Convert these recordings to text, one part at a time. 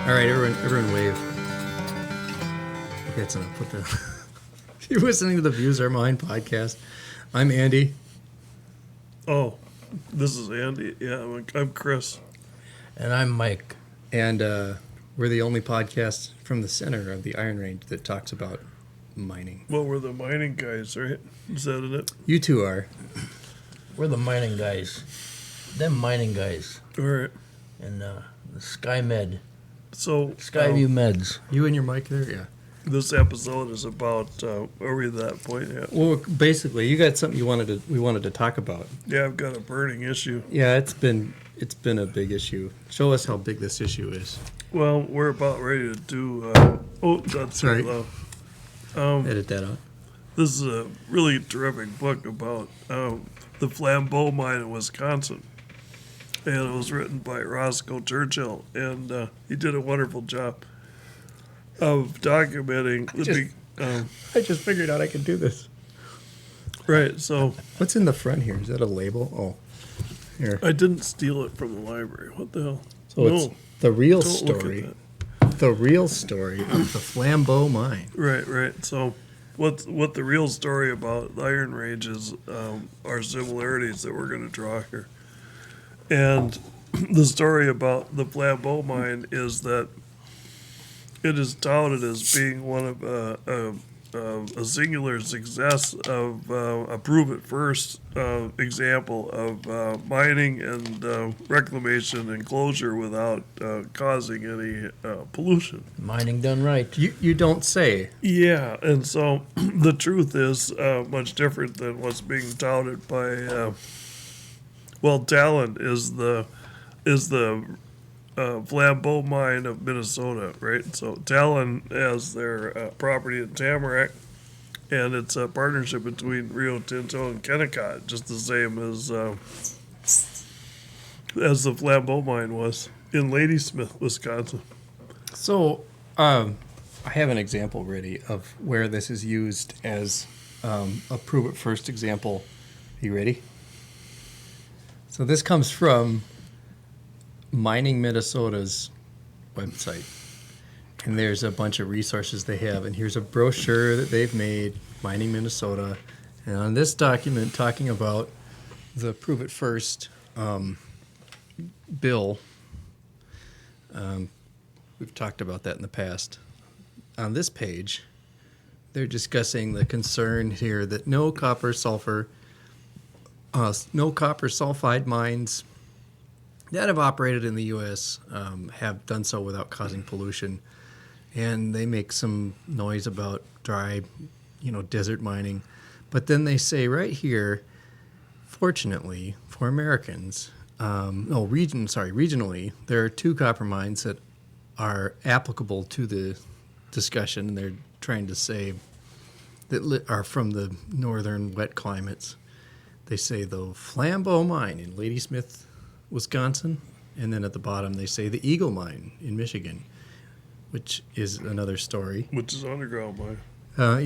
All right, everyone wave. Okay, that's enough. Put the. You're listening to the Views Are Mine podcast. I'm Andy. Oh, this is Andy. Yeah, I'm Chris. And I'm Mike. And we're the only podcast from the center of the Iron Range that talks about mining. Well, we're the mining guys, right? Is that it? You two are. We're the mining guys. Them mining guys. All right. And the SkyMed. So Skyview Meds. You and your mic there? Yeah. This episode is about, are we at that point yet? Well, basically, you got something we wanted to talk about. Yeah, I've got a burning issue. Yeah, it's been a big issue. Show us how big this issue is. Well, we're about ready to do, that's Sorry. too low. Edit that out. This is a really terrific book about the Flambeau mine in Wisconsin. And it was written by Roscoe Churchill, and he did a wonderful job of documenting I just figured out I could do this. right. So What's in the front here? Is that a label? Oh, here. I didn't steal it from the library. What the hell? So it's the real don't look at story. that. The real story of the Flambeau mine. Right. So what the real story about the Iron Range is are similarities that we're going to draw here. And the story about the Flambeau mine is that it is touted as being one of a singular success of a prove-it-first example of mining and reclamation and closure without causing any pollution. Mining done right. You don't say. Yeah, and so the truth is much different than what's being touted by. Talon is the Flambeau mine of Minnesota, right? So Talon has their property in Tamarack, and it's a partnership between Rio Tinto and Kennecott, just the same as the Flambeau mine was in Ladysmith, Wisconsin. So, I have an example ready of where this is used as a prove-it-first example. You ready? So this comes from Mining Minnesota's website. And there's a bunch of resources they have. And here's a brochure that they've made, Mining Minnesota. And on this document, talking about the Prove It First bill, we've talked about that in the past. On this page, they're discussing the concern here that no copper sulfide mines that have operated in the U.S. Have done so without causing pollution. And they make some noise about dry, desert mining. But then they say right here, fortunately for Americans, regionally, there are two copper mines that are applicable to the discussion. And they're trying to say that are from the northern wet climates. They say the Flambeau mine in Ladysmith, Wisconsin, and then at the bottom they say the Eagle mine in Michigan, which is another story. Which is underground mine.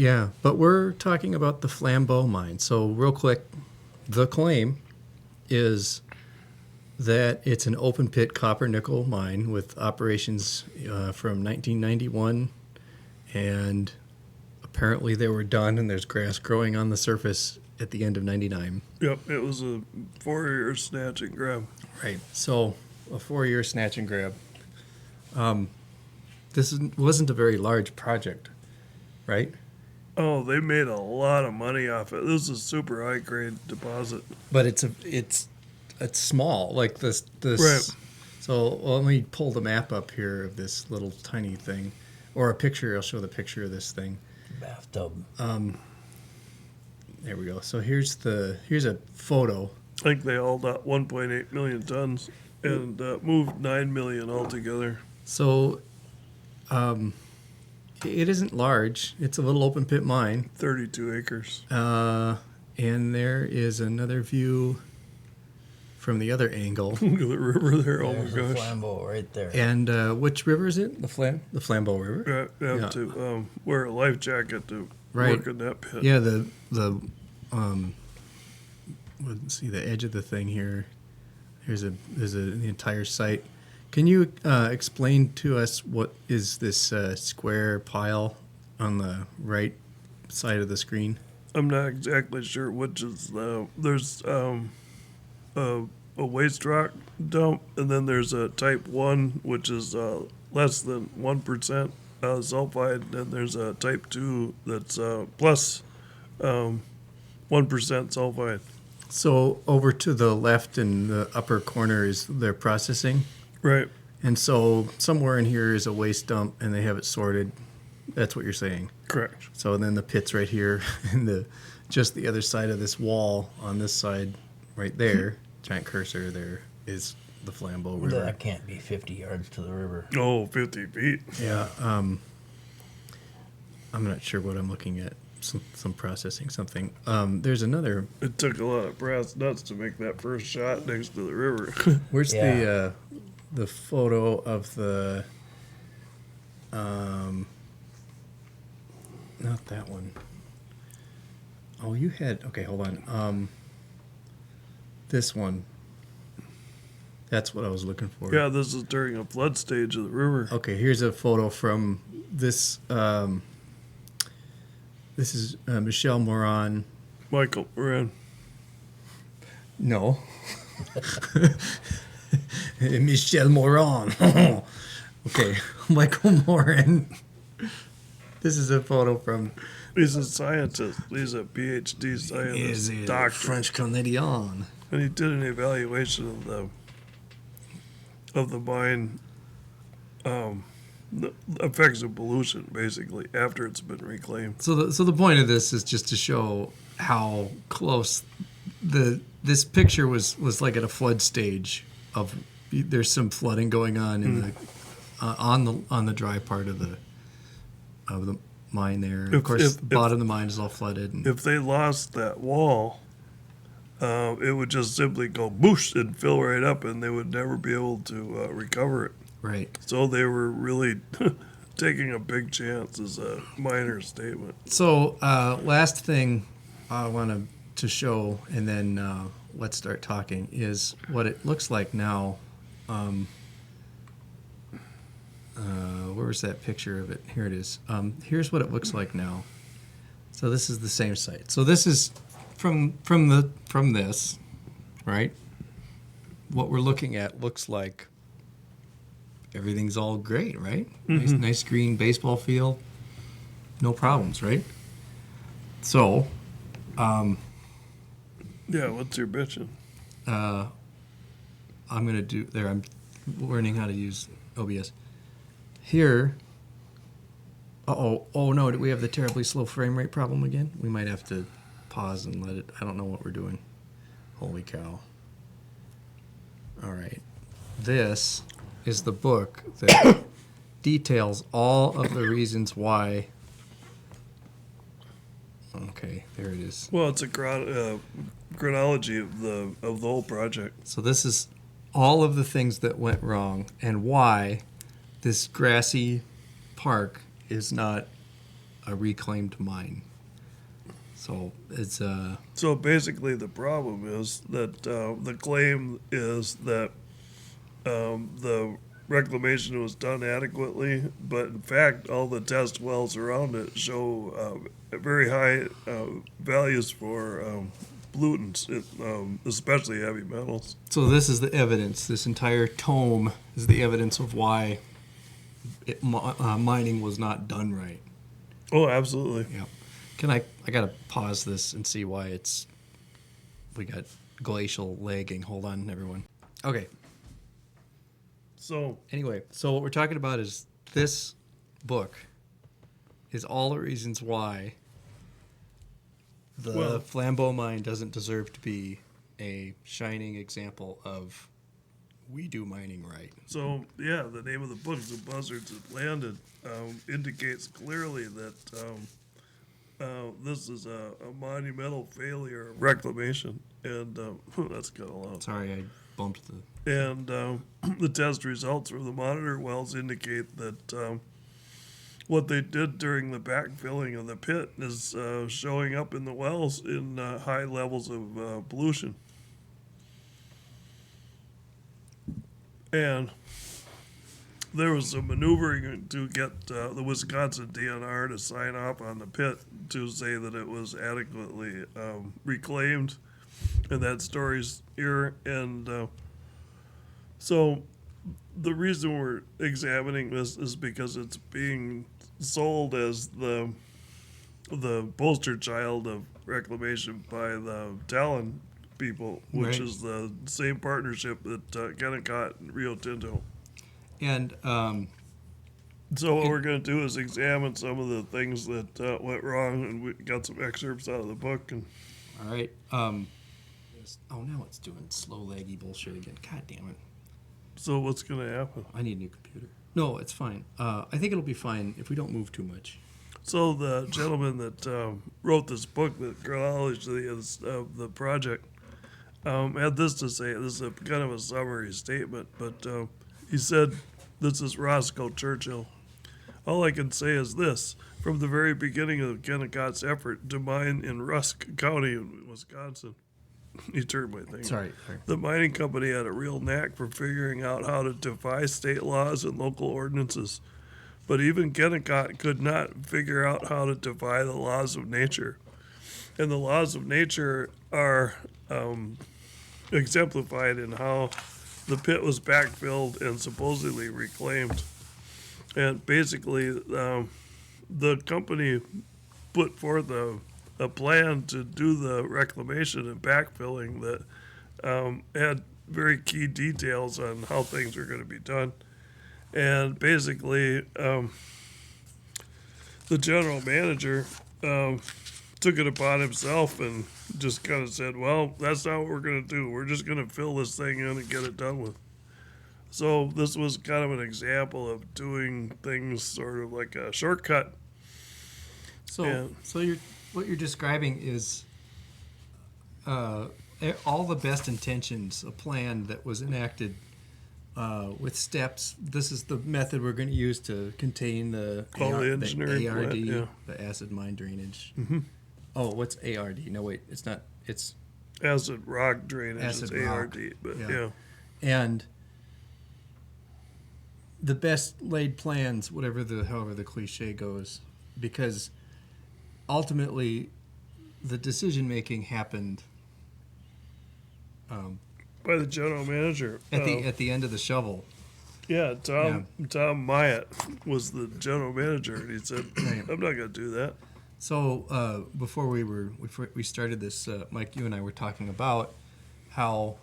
Yeah, but we're talking about the Flambeau mine. So real quick, the claim is that it's an open pit copper nickel mine with operations from 1991, and apparently they were done and there's grass growing on the surface at the end of 99. Yep, it was a 4-year snatch and grab. Right. So a 4-year snatch and grab. This wasn't a very large project, right? Oh, they made a lot of money off it. This is a super high grade deposit. But it's small, like this. Right. So let me pull the map up here of this little tiny thing, or a picture. I'll show the picture of this thing. Bathtub. There we go. So here's a photo. I think they hauled out 1.8 million tons and moved 9 million altogether. So it isn't large. It's a little open pit mine. 32 acres. And there is another view from the other angle. Look at the river there. Oh There's my the gosh. Flambeau right there. And which river is it? The Flambeau River? You have to wear a life jacket to Right. work in that pit. Yeah, let's see the edge of the thing here. There's the entire site. Can you explain to us what is this square pile on the right side of the screen? I'm not exactly sure which is there's a waste rock dump, and then there's a type 1, which is less than 1% sulfide, and there's a type 2 that's plus 1% sulfide. So over to the left in the upper corner is their processing. Right. And so somewhere in here is a waste dump and they have it sorted. That's what you're saying. Correct. So then the pit's right here and just the other side of this wall on this side right there, giant cursor there, is the Flambeau River. That can't be 50 yards to the river. Oh, 50 feet. Yeah. I'm not sure what I'm looking at. Some processing, something. There's another. It took a lot of brass nuts to make that first shot next to the river. Where's Yeah. the photo of the not that one. Oh, you had okay, hold on. This one. That's what I was looking for. Yeah, this is during a flood stage of the river. Okay, here's a photo from this this is Michelle Moran. Michael, we're in. No. Michelle Moran. Okay, Michael Moran. This is a photo from. He's a scientist. He's a PhD scientist, doctor. French Canadian. And he did an evaluation of the mine, the effects of pollution, basically, after it's been reclaimed. So the point of this is just to show how close this picture was like at a flood stage of there's some flooding going on in the on the dry part of the mine there. And of course, the bottom of the mine is all flooded. And If they lost that wall, it would just simply go boosh and fill right up, and they would never be able to recover it. right. So they were really taking a big chance, is a minor statement. So last thing I wanted to show, and then let's start talking, is what it looks like now. Where was that picture of it? Here it is. Here's what it looks like now. So this is the same site. So this is from this, right? What we're looking at looks like everything's all great, right? Nice green baseball field, no problems, right? So, Yeah, what's your bitching? I'm gonna do there. I'm learning how to use OBS. Here. Oh no! Do we have the terribly slow frame rate problem again? We might have to pause and let it. I don't know what we're doing. Holy cow! All right, this is the book that details all of the reasons why. Okay, there it is. Well, it's a chronology of the whole project. So this is all of the things that went wrong and why this grassy park is not a reclaimed mine. So it's So basically, the problem is that the claim is that the reclamation was done adequately, but in fact, all the test wells around it show very high values for pollutants, especially heavy metals. so this is the evidence. This entire tome is the evidence of why mining was not done right. Oh, absolutely. Yep. Can I gotta pause this and see why we got glacial lagging. Hold on, everyone. Okay. So Anyway, so what we're talking about is this book is all the reasons why the Flambeau mine doesn't deserve to be a shining example of we do mining right. So, yeah, the name of the book, The Buzzards Have Landed, indicates clearly that this is a monumental failure of reclamation. And that's kind of loud. Sorry, I bumped the... And the test results from the monitor wells indicate that what they did during the backfilling of the pit is showing up in the wells in high levels of pollution. And there was some maneuvering to get the Wisconsin DNR to sign off on the pit to say that it was adequately reclaimed, and that story's here. And so the reason we're examining this is because it's being sold as the poster child of reclamation by the Talon people, which Right. is the same partnership that Kennecott and Rio Tinto. And So what we're going to do is examine some of the things that went wrong, and we got some excerpts out of the book. And all right. Oh, now it's doing slow, laggy bullshit again. God damn it! so what's going to happen? I need a new computer. No, it's fine. I think it'll be fine if we don't move too much. So the gentleman that wrote this book, that chronology of the project, had this to say. This is a kind of a summary statement, but he said, this is Roscoe Churchill. All I can say is this. From the very beginning of Kennecott's effort to mine in Rusk County in Wisconsin, he turned my thing. Sorry. The mining company had a real knack for figuring out how to defy state laws and local ordinances. But even Kennecott could not figure out how to defy the laws of nature. And the laws of nature are exemplified in how the pit was backfilled and supposedly reclaimed. And basically, the company put forth a plan to do the reclamation and backfilling that had very key details on how things were going to be done. And basically, the general manager took it upon himself and just kind of said, well, that's not what we're going to do. We're just going to fill this thing in and get it done with. So this was kind of an example of doing things sort of like a shortcut. So, Yeah. what you're describing is all the best intentions, a plan that was enacted with steps. This is the method we're going to use to contain the All the engineering ARD, plan, yeah. the acid mine drainage. Mm-hmm. Oh, what's ARD? No, wait, it's not. It's Acid rock drainage Acid is rock, ARD, but yeah. yeah. and the best laid plans, however the cliche goes, because ultimately the decision making happened By the general manager. at the end of the shovel. Yeah, Tom Myatt was the general manager, and he said, "I'm not going to do that." So before we started this, Mike, you and I were talking about how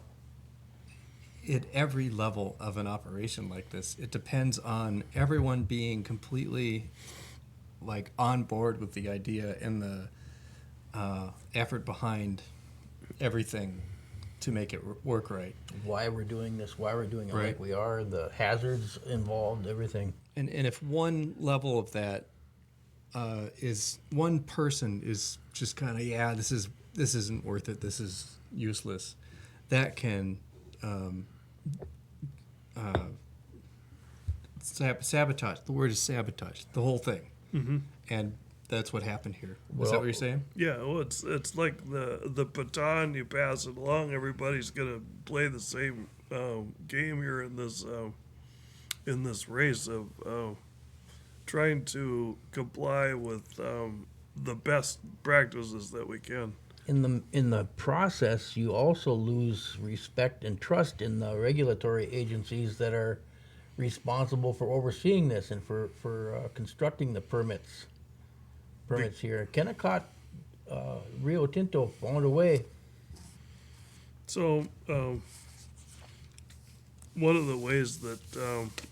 at every level of an operation like this, it depends on everyone being completely like on board with the idea and the effort behind everything to make it work right. Why we're doing this, why we're doing it Right. like we are, the hazards involved, everything. And if one level of that is one person is just kind of this isn't worth it, this is useless, that can sabotage. The word is sabotage the whole thing, and that's what happened here. Is that what you're saying? Yeah, well, it's like the baton you pass it along. Everybody's going to play the same game here in this race of trying to comply with the best practices that we can. In the process, you also lose respect and trust in the regulatory agencies that are responsible for overseeing this and for constructing the permits here. Kennecott, Rio Tinto found a way. So one of the ways that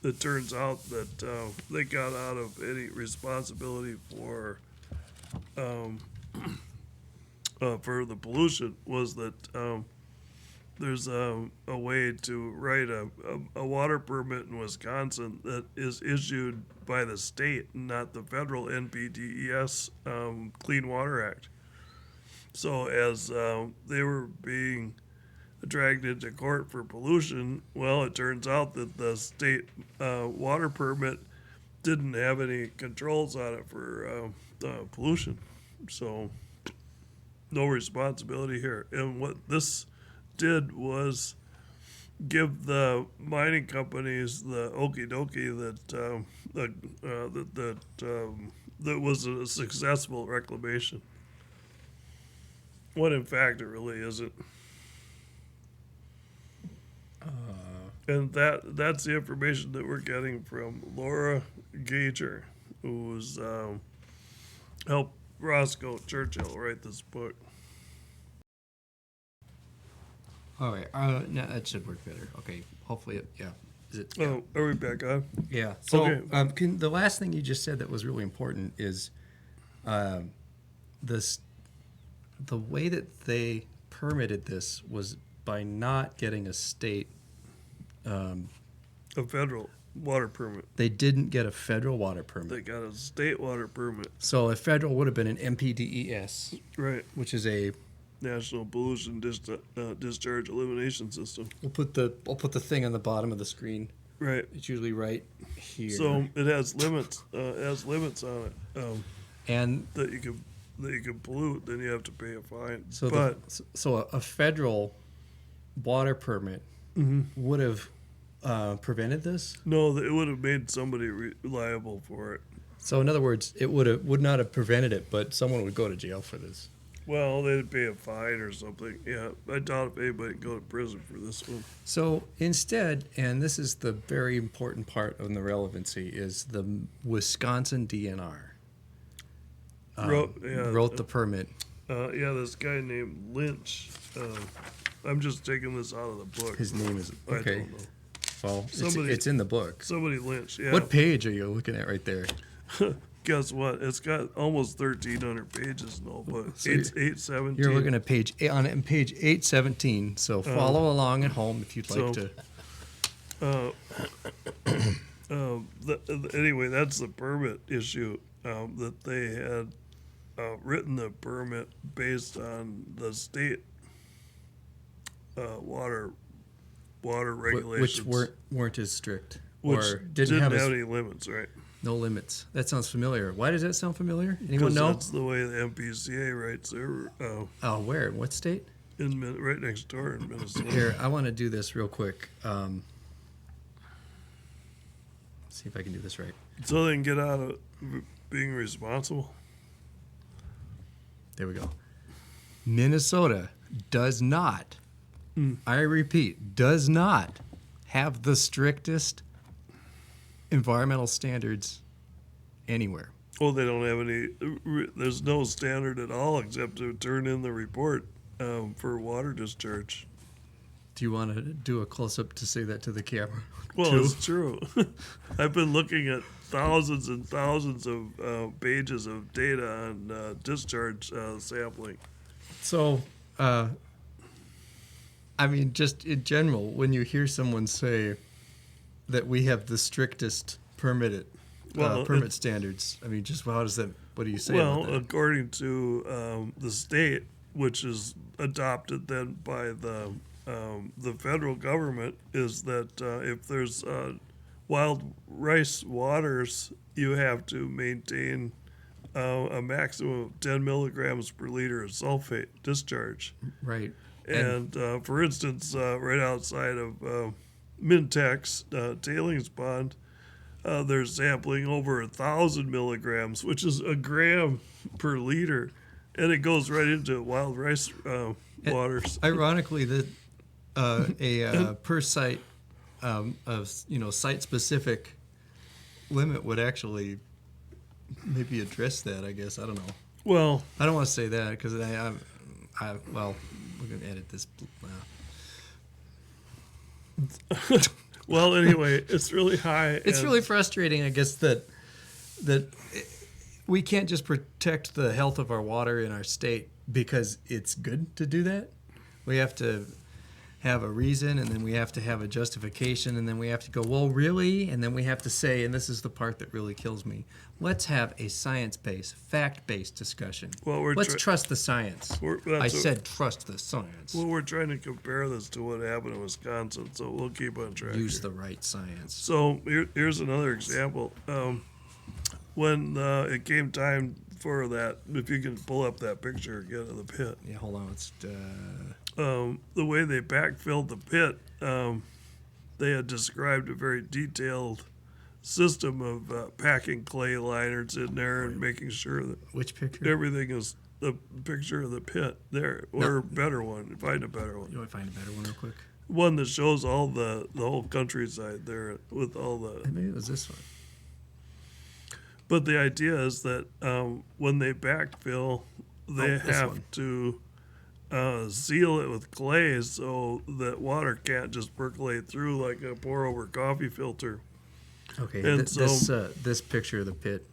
it turns out that they got out of any responsibility for the pollution was that there's a way to write a water permit in Wisconsin that is issued by the state, not the federal NPDES Clean Water Act. So as they were being dragged into court for pollution, well, it turns out that the state water permit didn't have any controls on it for pollution. So no responsibility here. And what this did was give the mining companies the okie dokie that was a successful reclamation. When in fact it really isn't. And that's the information that we're getting from Laura Gager, who's helped Roscoe Churchill write this book. All right. No, that should work better. Okay. Hopefully, yeah. Is it? Yeah. Oh, are we back on? Yeah. So Okay. the last thing you just said that was really important is this. The way that they permitted this was by not getting a state. A federal water permit. They didn't get a federal water permit. They got a state water permit. So a federal would have been an MPDES, Right. which is a. National Pollution Discharge Elimination System. I'll put the thing on the bottom of the screen. Right. It's usually right here. So it has limits. On it. And That you can pollute, then you have to pay a fine. so But a federal water permit would have prevented this. no, it would have made somebody liable for it. So in other words, it would not have prevented it, but someone would go to jail for this. Well, they'd pay a fine or something. Yeah, I doubt if anybody would go to prison for this one. So instead, and this is the very important part of the relevancy, is the Wisconsin DNR wrote the permit. This guy named Lynch. I'm just taking this out of the book. His name is I okay. don't know. Well, Somebody- it's in the book. Somebody Lynch. Yeah. What page are you looking at right there? Guess what? It's got almost 1,300 pages in the whole book. So 817. You're looking at page 817. So follow along at home if you'd like so- to. Anyway, that's the permit issue that they had written the permit based on the state water regulations, Which weren't as strict, which or didn't have as, any limits, right? no limits. That sounds familiar. Why does that sound familiar? Anyone Because know? that's the way the MPCA writes their Oh, where? In what state? right next door in Minnesota. Here, I want to do this real quick. See if I can do this right. So they can get out of being responsible. There we go. Minnesota does not, I repeat, does not have the strictest environmental standards anywhere. Well, they don't have any. There's no standard at all except to turn in the report for water discharge. Do you want to do a close up to say that to the camera? Well, too? it's true. I've been looking at thousands and thousands of pages of data on discharge sampling. So, I mean, just in general, when you hear someone say that we have the strictest permit standards, I mean, just how does that? What do you say? Well, about that? according to the state, which is adopted then by the federal government, is that if there's wild rice waters, you have to maintain a maximum of 10 milligrams per liter of sulfate discharge. Right. And for instance, right outside of Mintek's tailings pond, they're sampling over 1,000 milligrams, which is a gram per liter, and it goes right into wild rice waters. Ironically, that a per site site specific limit would actually maybe address that. I guess I don't know. Well, I don't want to say that because well, we're gonna edit this. well, anyway, it's really high. It's and- really frustrating, I guess, that we can't just protect the health of our water in our state because it's good to do that. We have to have a reason, and then we have to have a justification, and then we have to go, well, really? And then we have to say, and this is the part that really kills me, let's have a science-based, fact-based discussion. Well, let's trust the science. I said trust the science. Well, we're trying to compare this to what happened in Wisconsin, so we'll keep on track. Use here. the right science. So here's another example. When it came time for that, if you can pull up that picture again of the pit, Yeah, hold on. It's the way they backfilled the pit, they had described a very detailed system of packing clay liners in there and making sure that Which picture? everything is the picture of the pit there, or a better one. Find a better one. You want to find a better one real quick? One that shows all the whole countryside there with all the. Maybe it was this one. But the idea is that when they backfill, they this have one. to seal it with clay so that water can't just percolate through like a pour over coffee filter. Okay, And this picture of the pit.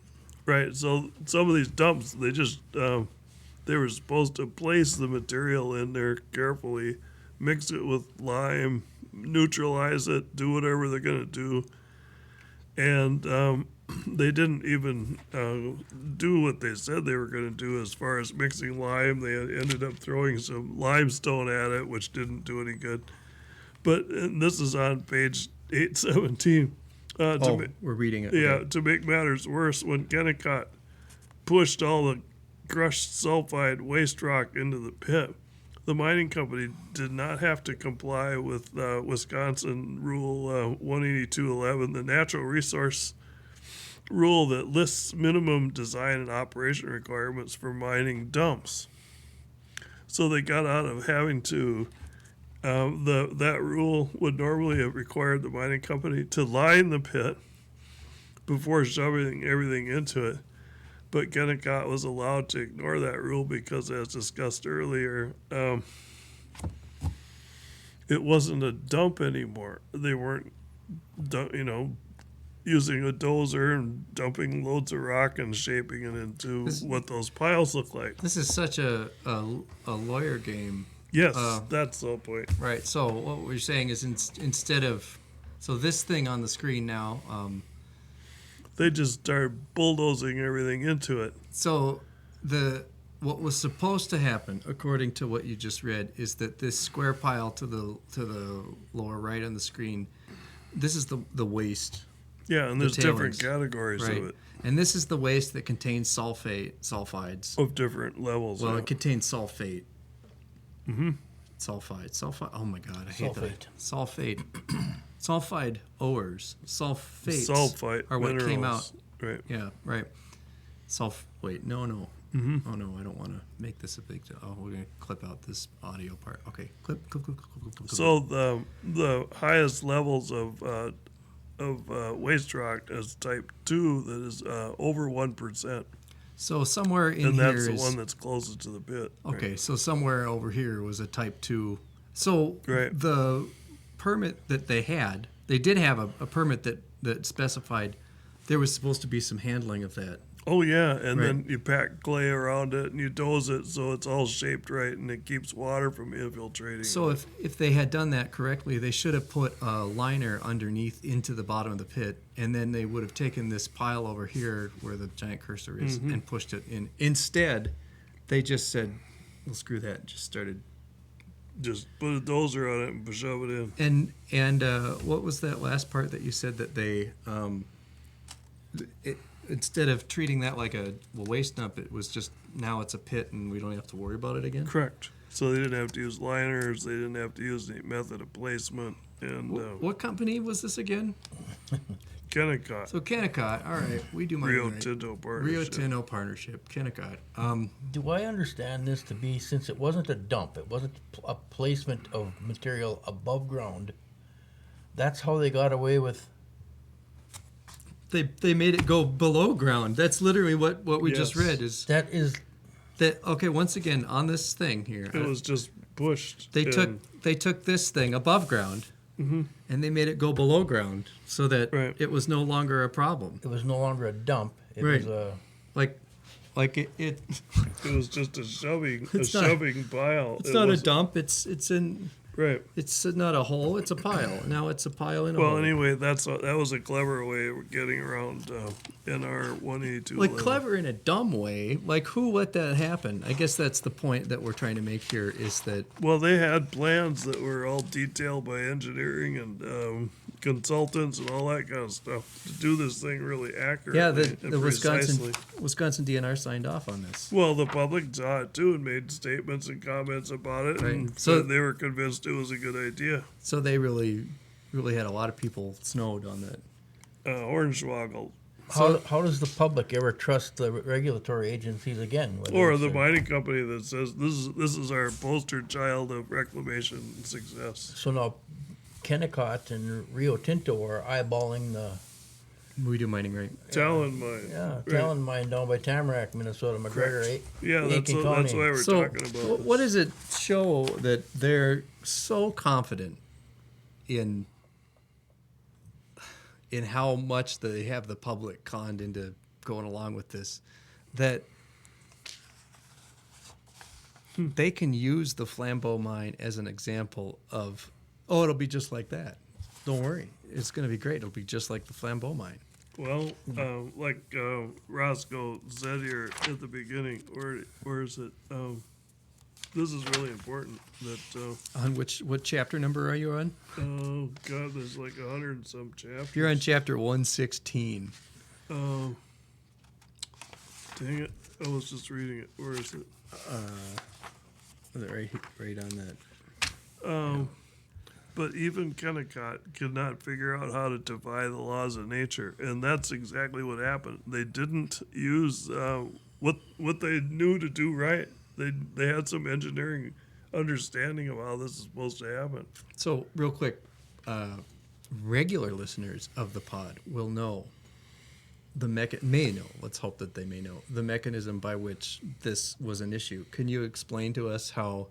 Right. So some of these dumps, they just they were supposed to place the material in there carefully, mix it with lime, neutralize it, do whatever they're going to do, and they didn't even do what they said they were going to do as far as mixing lime. They ended up throwing some limestone at it, which didn't do any good. But and this is on page 817. We're reading it. Yeah, Okay. to make matters worse, when Kennecott pushed all the crushed sulfide waste rock into the pit, the mining company did not have to comply with Wisconsin Rule 182.11, the natural resource rule that lists minimum design and operation requirements for mining dumps. So they got out of having to. That rule would normally have required the mining company to line the pit before shoving everything into it. But Kennecott was allowed to ignore that rule because, as discussed earlier, it wasn't a dump anymore. They weren't, using a dozer and dumping loads of rock and shaping it into what those piles look like. This is such a lawyer game. Yes, that's the whole point. Right. So what we're saying is instead of this thing on the screen now. They just started bulldozing everything into it. So what was supposed to happen, according to what you just read, is that this square pile to the lower right on the screen, this is the waste. Yeah, and there's different tailings. categories Right. of it, And this is the waste that contains sulfides. of different levels. Well, yeah. it contains sulfate. Mm-hmm. Sulfide. Oh my God, I hate that. Sulfate. Sulfide ores. Sulfates Sulfite are what came out. minerals. Right. Yeah, right. Wait, no. Mm-hmm. Oh no, I don't want to make this a big deal. Oh, we're gonna clip out this audio part. Okay, clip. So the highest levels of waste rock is type 2 that is over 1%. So somewhere in And here that's the is one that's closest to the pit. okay. So somewhere over here was a type 2. So Right. the permit that they did have a permit that specified there was supposed to be some handling of that. Oh, yeah, and Right. then you pack clay around it and you dose it so it's all shaped right and it keeps water from infiltrating. So if they had done that correctly, they should have put a liner underneath into the bottom of the pit, and then they would have taken this pile over here where the giant cursor is and pushed it in. Instead, they just said, "Well, screw that," and just started. Just put a dozer on it and shove it in. And what was that last part that you said that they instead of treating that like a waste dump, it was just now it's a pit and we don't have to worry about it again? Correct. So they didn't have to use liners. They didn't have to use any method of placement. And What company was this again? Kennecott, So Kennecott. All right, we do my Rio Tinto partnership. Rio Tinto partnership. Kennecott. Do I understand this to be, since it wasn't a dump, it wasn't a placement of material above ground, that's how they got away with? They made it go below ground. That's literally what we just Yes. read. Is That is, that okay? Once again, on this thing here, It was just pushed. they in. took this thing above ground, and they made it go below ground so that Right. it was no longer a problem. it was no longer a dump. It Right. was a, Like it It was just a shoving It's not- pile. it's It not a wasn't- dump. It's not a hole. It's a pile. Now it's a pile in a Well, hole. anyway, that was a clever way of getting around NR 182. Like clever in a dumb way. Like who let that happen? I guess that's the point that we're trying to make here is that Well, they had plans that were all detailed by engineering and consultants and all that kind of stuff to do this thing really accurately. yeah, and the precisely. Wisconsin DNR signed off on this. Well, the public saw it too and made statements and comments about it, Right. and So- they were convinced it was a good idea. So they really really had a lot of people snowed on that. Hornswoggle. How does the public ever trust the regulatory agencies again? Whether Or it's the a- mining company that says this is our poster child of reclamation success. So now Kennecott and Rio Tinto are eyeballing the We do mining, right? Talon mine. right. Right. Talon mine down by Tamarack, Minnesota, McGregor, Yeah, that's Aiken why County. we're So, talking about. what does it show that they're so confident in how much they have the public conned into going along with this, that they can use the Flambeau mine as an example of, oh, it'll be just like that. Don't worry, it's going to be great. It'll be just like the Flambeau mine. Well, like Roscoe said here at the beginning, where is it? This is really important. That On what chapter number are you on? oh god, there's like 100 and some chapters. You're on chapter 116. Oh, dang it! I was just reading it. Where is it? Right on that. But even Kennecott could not figure out how to defy the laws of nature, and that's exactly what happened. They didn't use what they knew to do right. They had some engineering understanding of how this is supposed to happen. So, real quick, regular listeners of the pod will know may know. Let's hope that they may know the mechanism by which this was an issue. Can you explain to us how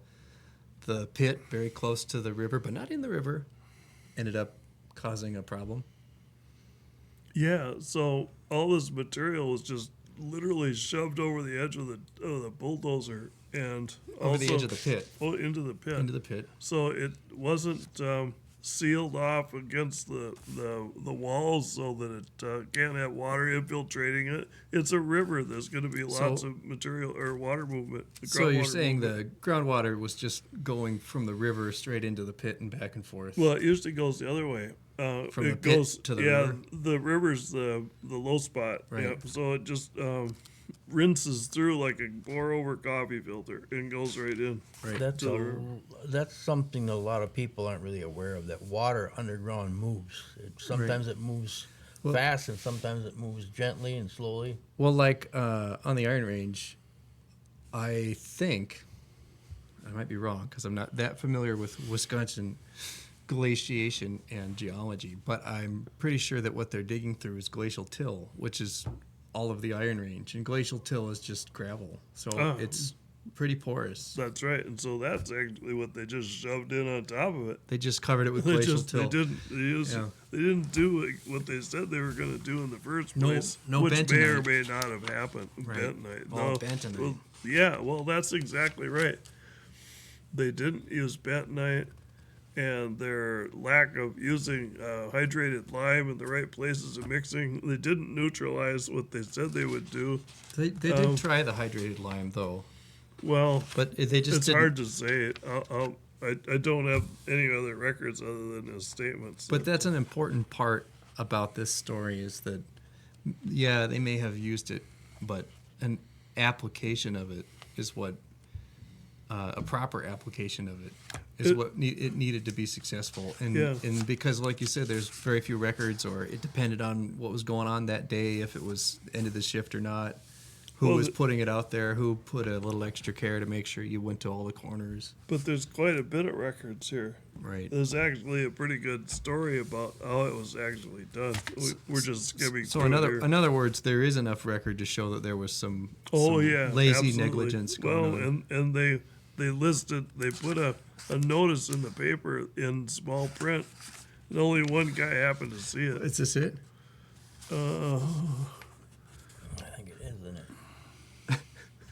the pit, very close to the river, but not in the river, ended up causing a problem? Yeah, so all this material was just literally shoved over the edge of the bulldozer and Over the also- edge of the pit. Oh, into the pit. Into the pit. So it wasn't sealed off against the walls so that it can't have water infiltrating it. It's a river. There's going to be lots of material or water movement. So you're groundwater saying movement. the groundwater was just going from the river straight into the pit and back and forth? Well, it usually goes the other way. From it the pit goes, to the yeah, river? the river's the low spot. Right. Yeah, so it just rinses through like a pour over coffee filter and goes right in. Right. That's something that a lot of people aren't really aware of. That water underground moves. Sometimes it moves fast, and sometimes it moves gently and slowly. Well, like on the Iron Range, I think, I might be wrong because I'm not that familiar with Wisconsin glaciation and geology, but I'm pretty sure that what they're digging through is glacial till, which is all of the Iron Range, and glacial till is just gravel, so it's pretty porous. That's right, and so that's actually what they just shoved in on top of it. They just covered it with glacial till. They didn't do what they said they were going to do in the first place, no which may or bentonite. may not have happened. Right. Bentonite. Oh, bentonite. Well, yeah, well, that's exactly right. They didn't use bentonite, and their lack of using hydrated lime in the right places and mixing, they didn't neutralize what they said they would do. They did try the hydrated lime though, Well, but they just it's didn't. hard to say. I don't have any other records other than his statements. But that's an important part about this story is that, yeah, they may have used it, but an application of it is what, a proper application of it is what it needed to be successful. And, Yeah. and because, like you said, there's very few records, or it depended on what was going on that day, if it was end of the shift or not, who Well, was putting it out there, who put a little extra care to make sure you went to all the corners. But there's quite a bit of records here. Right. There's actually a pretty good story about how it was actually done. We're just skimming So through in here. other words, there is enough record to show that there was some Oh some yeah, lazy absolutely. negligence going well, on. and they listed, they put a notice in the paper in small print, and only one guy happened to see it. Is this it? I think it is, isn't it?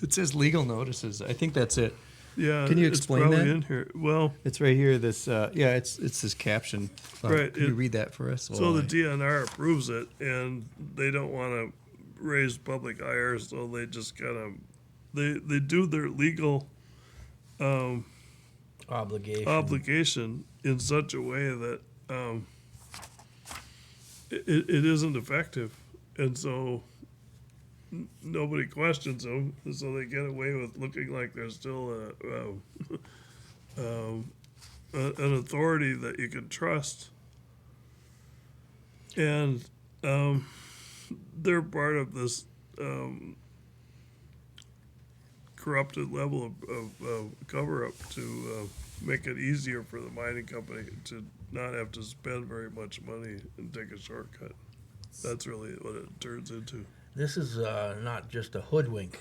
It says legal notices. I think that's it. Yeah, Can you it's explain probably that? in here. Well, It's right here. This it's this caption. Right, Can you it- read that for us? so the DNR approves it, and they don't want to raise public ire, so they just kind of they do their legal obligation in such a way that it isn't effective, and so nobody questions them, and so they get away with looking like they're still an authority that you can trust. And they're part of this corrupted level of cover-up to make it easier for the mining company to not have to spend very much money and take a shortcut. That's really what it turns into. This is not just a hoodwink.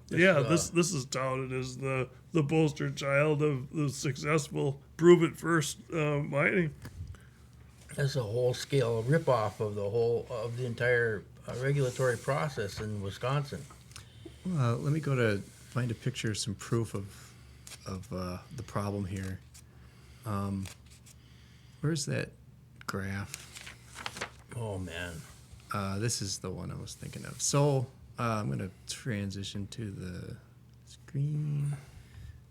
This is touted as the poster child of the successful prove it first mining. That's a whole scale ripoff of the entire regulatory process in Wisconsin. Let me go to find a picture, some proof of the problem here. Where's that graph? Oh man. This is the one I was thinking of. So I'm going to transition to the screen,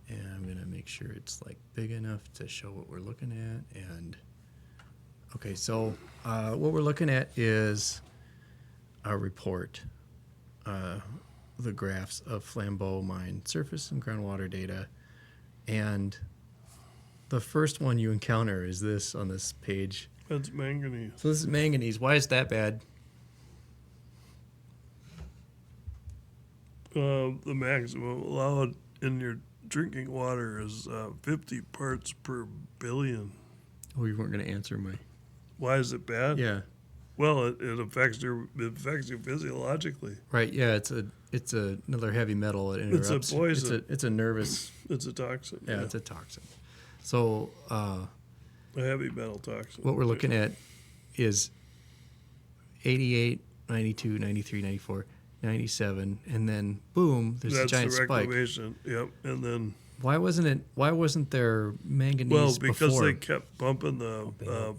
and I'm going to make sure it's like big enough to show what we're looking at. And okay, so what we're looking at is a report, the graphs of Flambeau mine surface and groundwater data, and the first one you encounter is this on this page. That's manganese. So this is manganese. Why is that bad? The maximum allowed in your drinking water is 50 parts per billion. Oh, you weren't going to answer my. Why is it bad? Yeah. Well, it affects you physiologically. Right. Yeah. It's another heavy metal. It It's a interrupts. poison. It's a nervous. It's a toxin. Yeah. It's a toxin. So a heavy metal toxin. what we're looking at is 88, 92, 93, 94, 97, and then boom, there's That's a giant the spike. reclamation. Yep. And then Why wasn't there manganese because before? they kept bumping the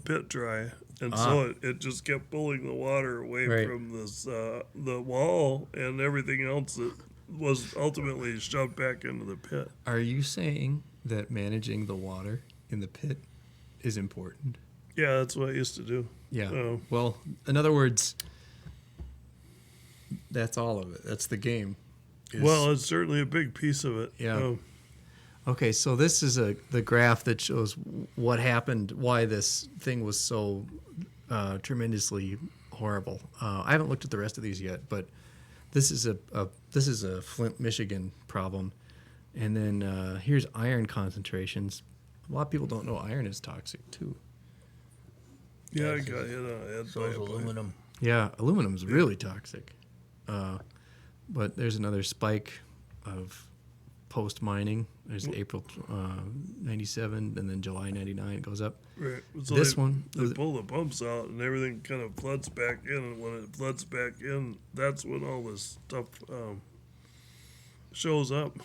pit dry, and so it just kept pulling the water away Right. from this the wall and everything else that was ultimately shoved back into the pit. Are you saying that managing the water in the pit is important? Yeah, that's what I used to do. Yeah. Oh. Well, in other words, that's all of it. That's the game. Well, it's certainly a big piece of it. Yeah. Oh, Okay, so this is the graph that shows what happened, why this thing was so tremendously horrible. I haven't looked at the rest of these yet, but this is a Flint, Michigan problem. And then here's iron concentrations. A lot of people don't know iron is toxic too. yeah, I got hit on the head So by is a plane. aluminum. Yeah, aluminum's really toxic. But there's another spike of post mining. There's April 97, and then July 99 it goes up. Right. So This they, one, they pull the pumps out, and everything kind of floods back in. And when it floods back in, that's when all this stuff shows up.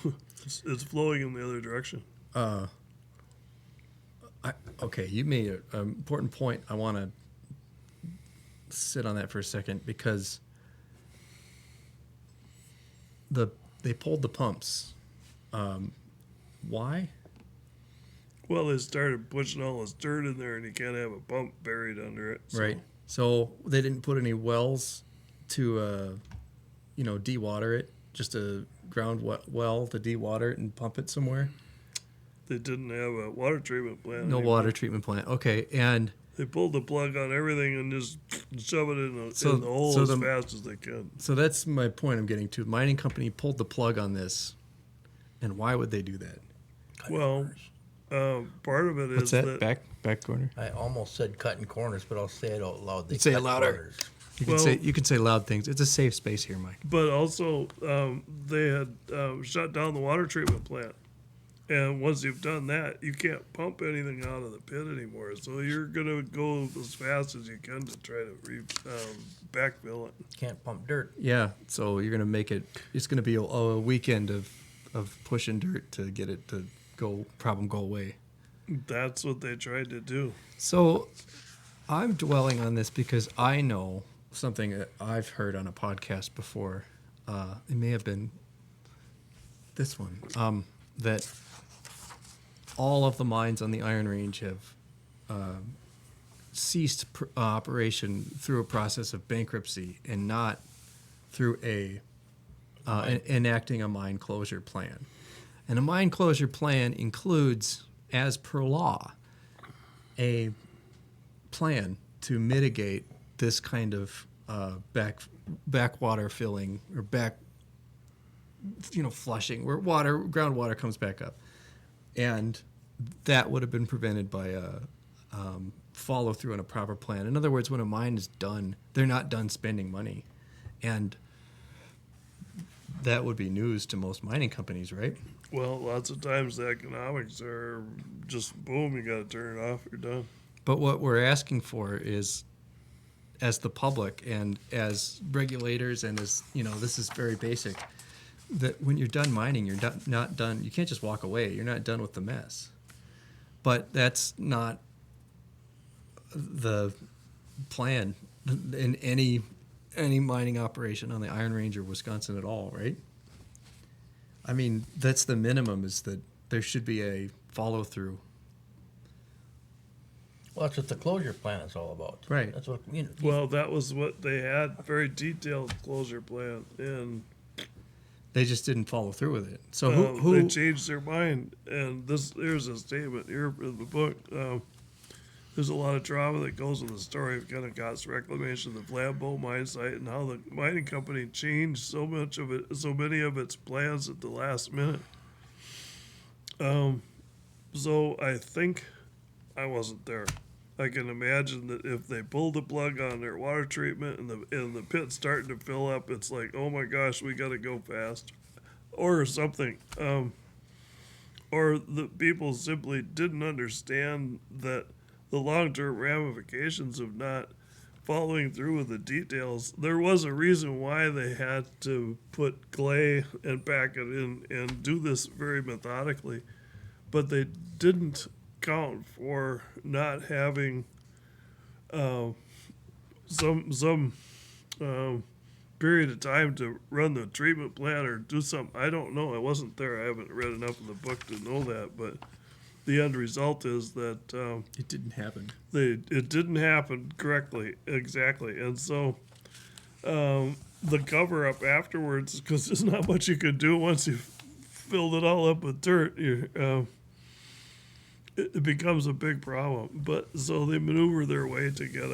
It's flowing in the other direction. Okay, you made an important point. I want to sit on that for a second because they pulled the pumps. Why? Well, they started pushing all this dirt in there, and you can't have a pump buried under it. So. Right. So they didn't put any wells to, de-water it. Just a ground well to de-water it and pump it somewhere. They didn't have a water treatment plant. No anymore. water treatment plant. Okay, and They pulled the plug on everything and just shove it in the hole so as the- fast as they can. so that's my point I'm getting to. Mining company pulled the plug on this, and why would they do that? Well, part of it What's is that? Back corner. I almost said cutting corners, but I'll say it out loud. They Say it cut louder. corners. You can say loud things. It's a safe space here, Mike. But also, they had shut down the water treatment plant. And once you've done that, you can't pump anything out of the pit anymore. So you're going to go as fast as you can to try to backfill it. Can't pump dirt. Yeah, so you're gonna make it. It's gonna be a weekend of pushing dirt to get it to go away. That's what they tried to do. So I'm dwelling on this because I know something that I've heard on a podcast before. It may have been this one. That all of the mines on the Iron Range have ceased operation through a process of bankruptcy and not through enacting a mine closure plan. And a mine closure plan includes, as per law, a plan to mitigate this kind of backwater filling or flushing where groundwater comes back up, and that would have been prevented by a follow through on a proper plan. In other words, when a mine is done, they're not done spending money, and that would be news to most mining companies, right? Well, lots of times the economics are just boom, you got to turn it off, you're done. But what we're asking for is, as the public and as regulators and as, this is very basic, that when you're done mining, you're not done. You can't just walk away. You're not done with the mess. But that's not the plan in any mining operation on the Iron Range or Wisconsin at all, right? I mean, that's the minimum, is that there should be a follow through. Well, that's what the closure plan is all about. Right. That's what Well, that was what they had, very detailed closure plan, and They just didn't follow through with it. So who they changed their mind, and here's a statement here in the book. There's a lot of drama that goes with the story of Kennecott's reclamation of the Flambeau mine site and how the mining company changed so many of its plans at the last minute. So I think I wasn't there. I can imagine that if they pulled the plug on their water treatment and the pit's starting to fill up, it's like, oh my gosh, we got to go fast, or something. Or the people simply didn't understand that the long-term ramifications of not following through with the details. There was a reason why they had to put clay and pack it in and do this very methodically, but they didn't count for not having some period of time to run the treatment plant or do something. I don't know. I wasn't there. I haven't read enough of the book to know that, but the end result is that it didn't happen. It didn't happen correctly, exactly, and so the cover up afterwards, because there's not much you can do once you've filled it all up with dirt. It becomes a big problem. But so they maneuver their way to get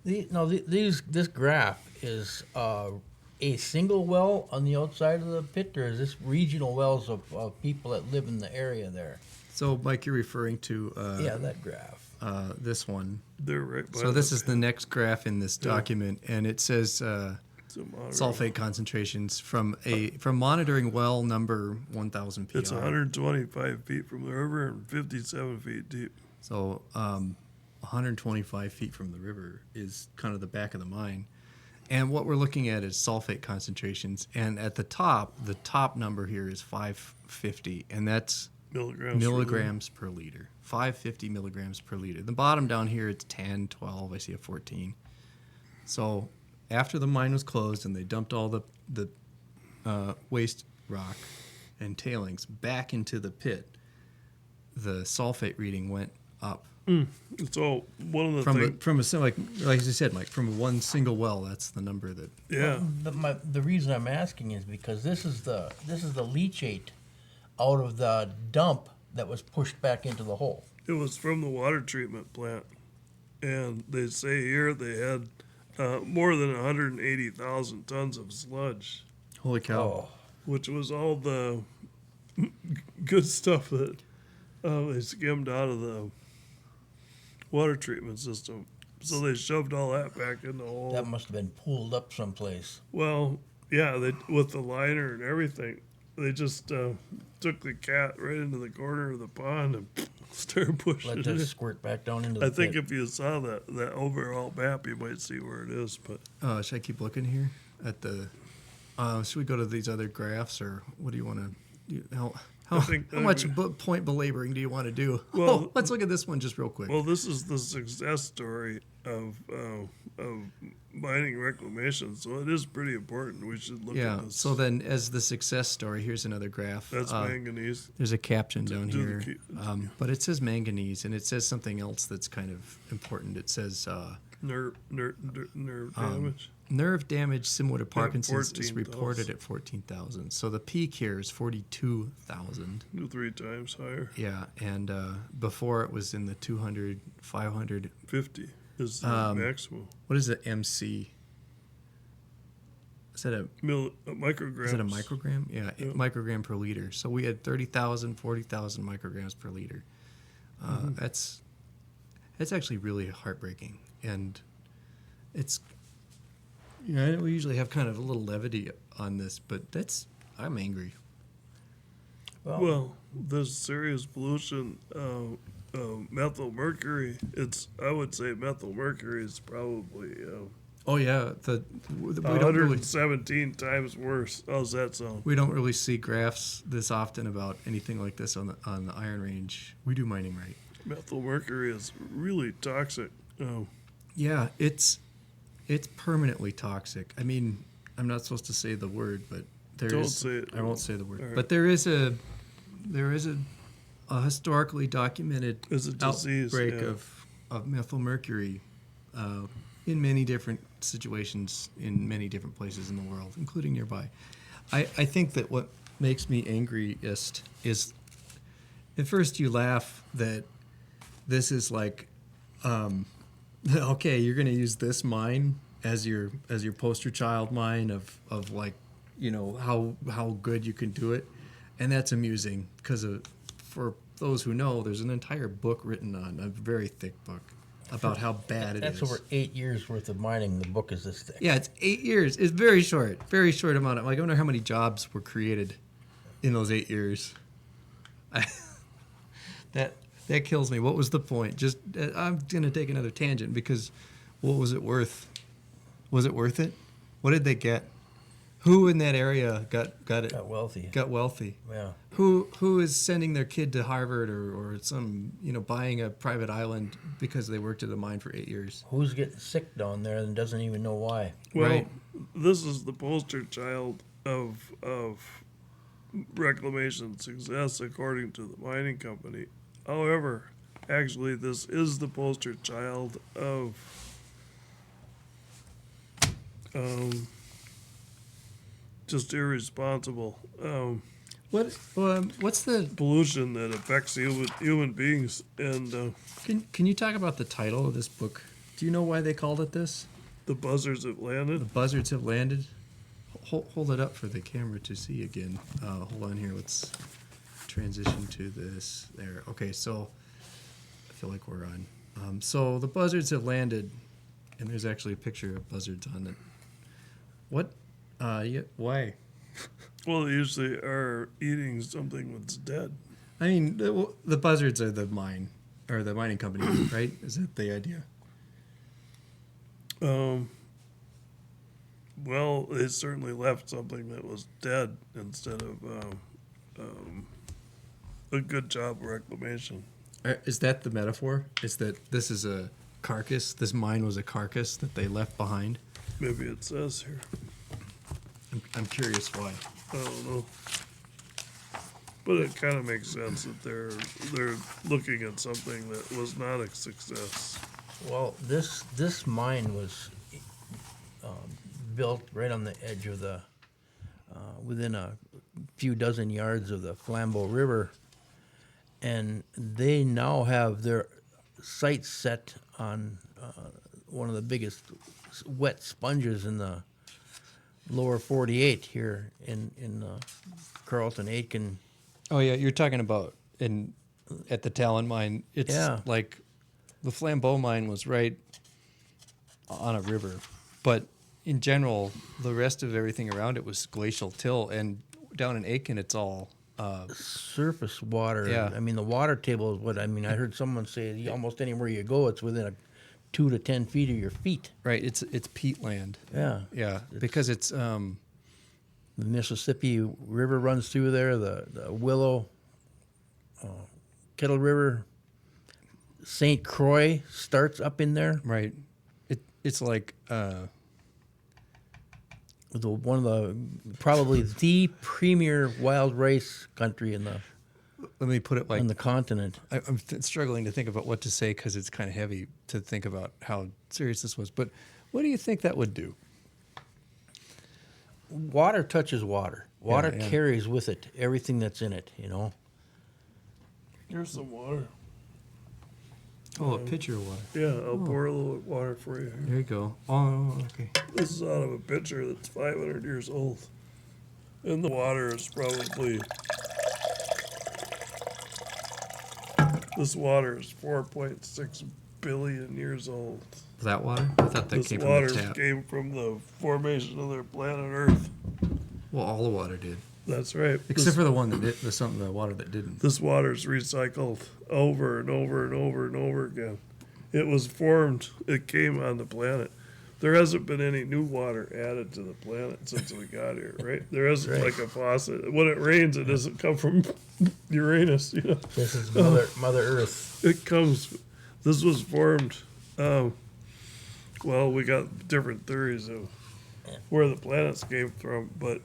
this graph is a single well on the outside of the pit, or is this regional wells of people that live in the area there? So, Mike, you're referring to that graph. This one. They're right by So this is the next graph in this document, and it says monitoring. sulfate concentrations from monitoring well number 1,000 PR. It's 125 feet from the river and 57 feet deep. So 125 feet from the river is kind of the back of the mine. And what we're looking at is sulfate concentrations. And at the top number here is 550, and that's milligrams per liter. 550 milligrams per liter. The bottom down here, it's 10, 12. I see a 14. So after the mine was closed and they dumped all the waste rock and tailings back into the pit, the sulfate reading went up. So one of the like you said, Mike, from one single well, that's the number that. Yeah. The reason I'm asking is because this is the leachate out of the dump that was pushed back into the hole. It was from the water treatment plant, and they say here they had more than 180,000 tons of sludge. Holy cow! Oh. Which was all the good stuff that they skimmed out of the water treatment system. So they shoved all that back in the hole. That must have been pulled up someplace. Well, yeah, they with the liner and everything. They just took the cat right into the corner of the pond and started pushing Let it. that squirt back down into the I think pit. if you saw that overall map, you might see where it is. But Should I keep looking here at the? Should we go to these other graphs, or what do you want to? How much point belaboring do you want to do? Well, let's look at this one just real quick. well, this is the success story of mining reclamation, so it is pretty important. We should look at this. So then, as the success story, here's another graph. That's manganese. There's a caption down do here, but it says manganese, and it says something else that's kind of important. It says Nerve damage. nerve damage similar to Parkinson's is 14,000. reported at 14,000. So the peak here is 42,000. 3 times higher. Yeah, and before it was in the 200, 500, 50. is the maximum. What is the MC? Is that a Micrograms. Is it a microgram? Yeah, microgram per liter. So we had 30,000, 40,000 micrograms per liter. That's actually really heartbreaking, and it's we usually have kind of a little levity on this, but I'm angry. Well, there's serious pollution. Methyl mercury. I would say methyl mercury is probably Oh yeah, we don't really 117 times worse. How's that sound? we don't really see graphs this often about anything like this on the Iron Range. We do mining right. Methyl mercury is really toxic. Yeah, it's permanently toxic. I mean, I'm not supposed to say the word, but Don't say it. I won't say the word. All right. But there is a historically documented It's a disease, outbreak yeah. of methyl mercury in many different situations in many different places in the world, including nearby. I think that what makes me angriest is at first you laugh that this is like okay, you're going to use this mine as your poster child mine of like how good you can do it, and that's amusing because for those who know, there's an entire book written on a very thick book about how bad it is. That's over 8 years worth of mining. The book is this thick. Yeah, it's 8 years. It's very short amount of. Like, I wonder how many jobs were created in those 8 years. That kills me. What was the point? Just I'm gonna take another tangent because what was it worth? Was it worth it? What did they get? Who in that area got it? Got wealthy. Got wealthy. Yeah. Who is sending their kid to Harvard or some buying a private island because they worked at a mine for 8 years? Who's getting sick down there and doesn't even know why? Well, Right. this is the poster child of reclamation success according to the mining company. However, actually, this is the poster child of just irresponsible What's the pollution that affects human beings. And can you talk about the title of this book? Do you know why they called it this? the buzzards have The landed. buzzards have landed. Hold it up for the camera to see again. Hold on here. Let's transition to this. There. Okay, so I feel like we're on. So the buzzards have landed, and there's actually a picture of buzzards on it. What? Yeah. Why? Well, they usually are eating something that's dead. I mean, the buzzards are the mine or the mining company, right? Is that the idea? Well, they certainly left something that was dead instead of a good job of reclamation. Is that the metaphor? Is that this is a carcass? This mine was a carcass that they left behind? Maybe it says here. I'm curious why. I don't know. But it kind of makes sense that they're looking at something that was not a success. Well, this mine was built right on the edge of the, within a few dozen yards of the Flambeau River, and they now have their sights set on one of the biggest wet sponges in the lower 48 here in Carlton, Aitken. Oh yeah, you're talking about at the Talon mine. It's Yeah. like the Flambeau mine was right on a river, but in general, the rest of everything around it was glacial till, and down in Aitken, it's all Surface water. Yeah. I mean, the water table is what I mean. I heard someone say almost anywhere you go, it's within 2 to 10 feet of your feet. right. It's peatland. Yeah. Yeah, because it's The Mississippi River runs through there. The Willow, Kettle River, St. Croix starts up in there. right. It's like One of the probably the premier wild rice country in the let me put it like on the continent. I'm struggling to think about what to say because it's kind of heavy to think about how serious this was. But what do you think that would do? Water touches water. Water yeah. carries with it everything that's in it. Here's some water. Oh, a pitcher of water. Yeah, I'll pour a little water for you. There you go. Oh, okay. This is out of a pitcher that's 500 years old. And the water is probably. This water is 4.6 billion years old. That water? I thought that This came water from the tap. came from the formation of their planet Earth. Well, all the water did, That's right. except for the one that did. The water that didn't. This water's recycled over and over and over and over again. It was formed, it came on the planet. There hasn't been any new water added to the planet since we got here, right? There isn't Right. like a faucet. When it rains, it doesn't come from Uranus, you know. This is Mother Earth. It comes, this was formed, well, we got different theories of where the planets came from, but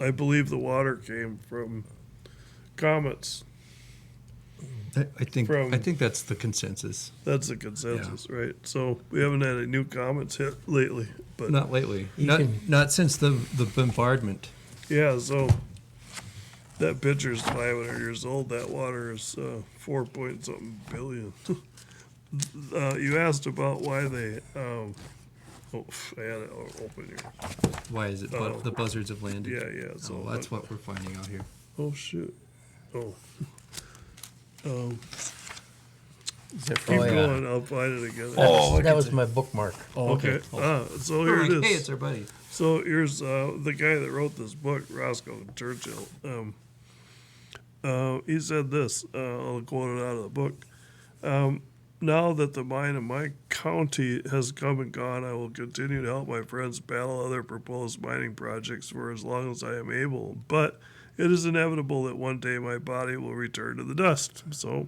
I believe the water came from comets. I think. From- I think that's the consensus. That's the consensus, right? So we haven't had any new comets hit lately, but Not lately. You Not can- not since the bombardment. yeah. So that pitcher's 500 years old. That water is 4 point something billion. You asked about why they. Oh, I had it open here. Why is it? Oh. The buzzards have landed. Yeah. So So that's what we're finding out here. Oh shoot. Oh. Keep Oh, yeah. going. I'll find it again. Oh, That was my bookmark. Oh, Okay. So here it Hey, is. it's our buddy. So here's the guy that wrote this book, Roscoe Churchill. He said this. I'll quote it out of the book. Now that the mine in my county has come and gone, I will continue to help my friends battle other proposed mining projects for as long as I am able. But it is inevitable that one day my body will return to the dust. So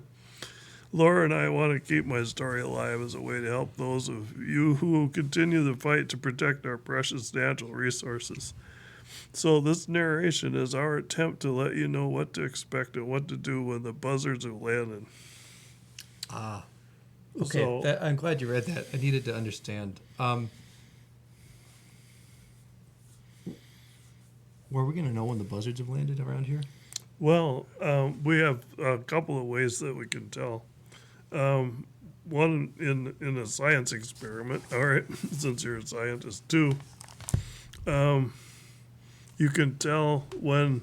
Laura and I want to keep my story alive as a way to help those of you who continue the fight to protect our precious natural resources. So this narration is our attempt to let you know what to expect and what to do when the buzzards have landed. Okay, So- I'm glad you read that. I needed to understand. Were we going to know when the buzzards have landed around here? Well, we have a couple of ways that we can tell. One in a science experiment. All right, since you're a scientist too, you can tell when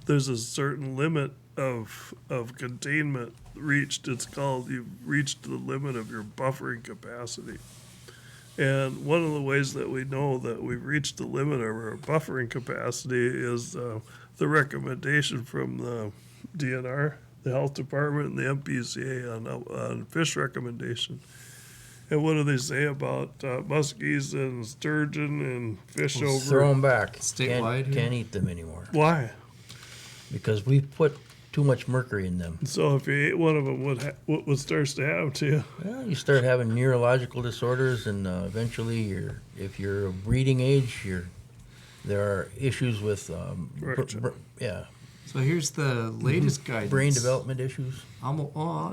there's a certain limit of containment reached. It's called you've reached the limit of your buffering capacity. And one of the ways that we know that we've reached the limit of our buffering capacity is the recommendation from the DNR, the health department, and the MPCA on fish recommendation. And what do they say about muskies and sturgeon and fish Throw over? them back. Statewide here? Can't eat them anymore Why? because we've put too much mercury in them. So if you ate one of them, what starts to happen to you? Well, you start having neurological disorders, and eventually, if you're of breeding age, there are issues with Right. So here's the latest guidance. brain development issues. I'm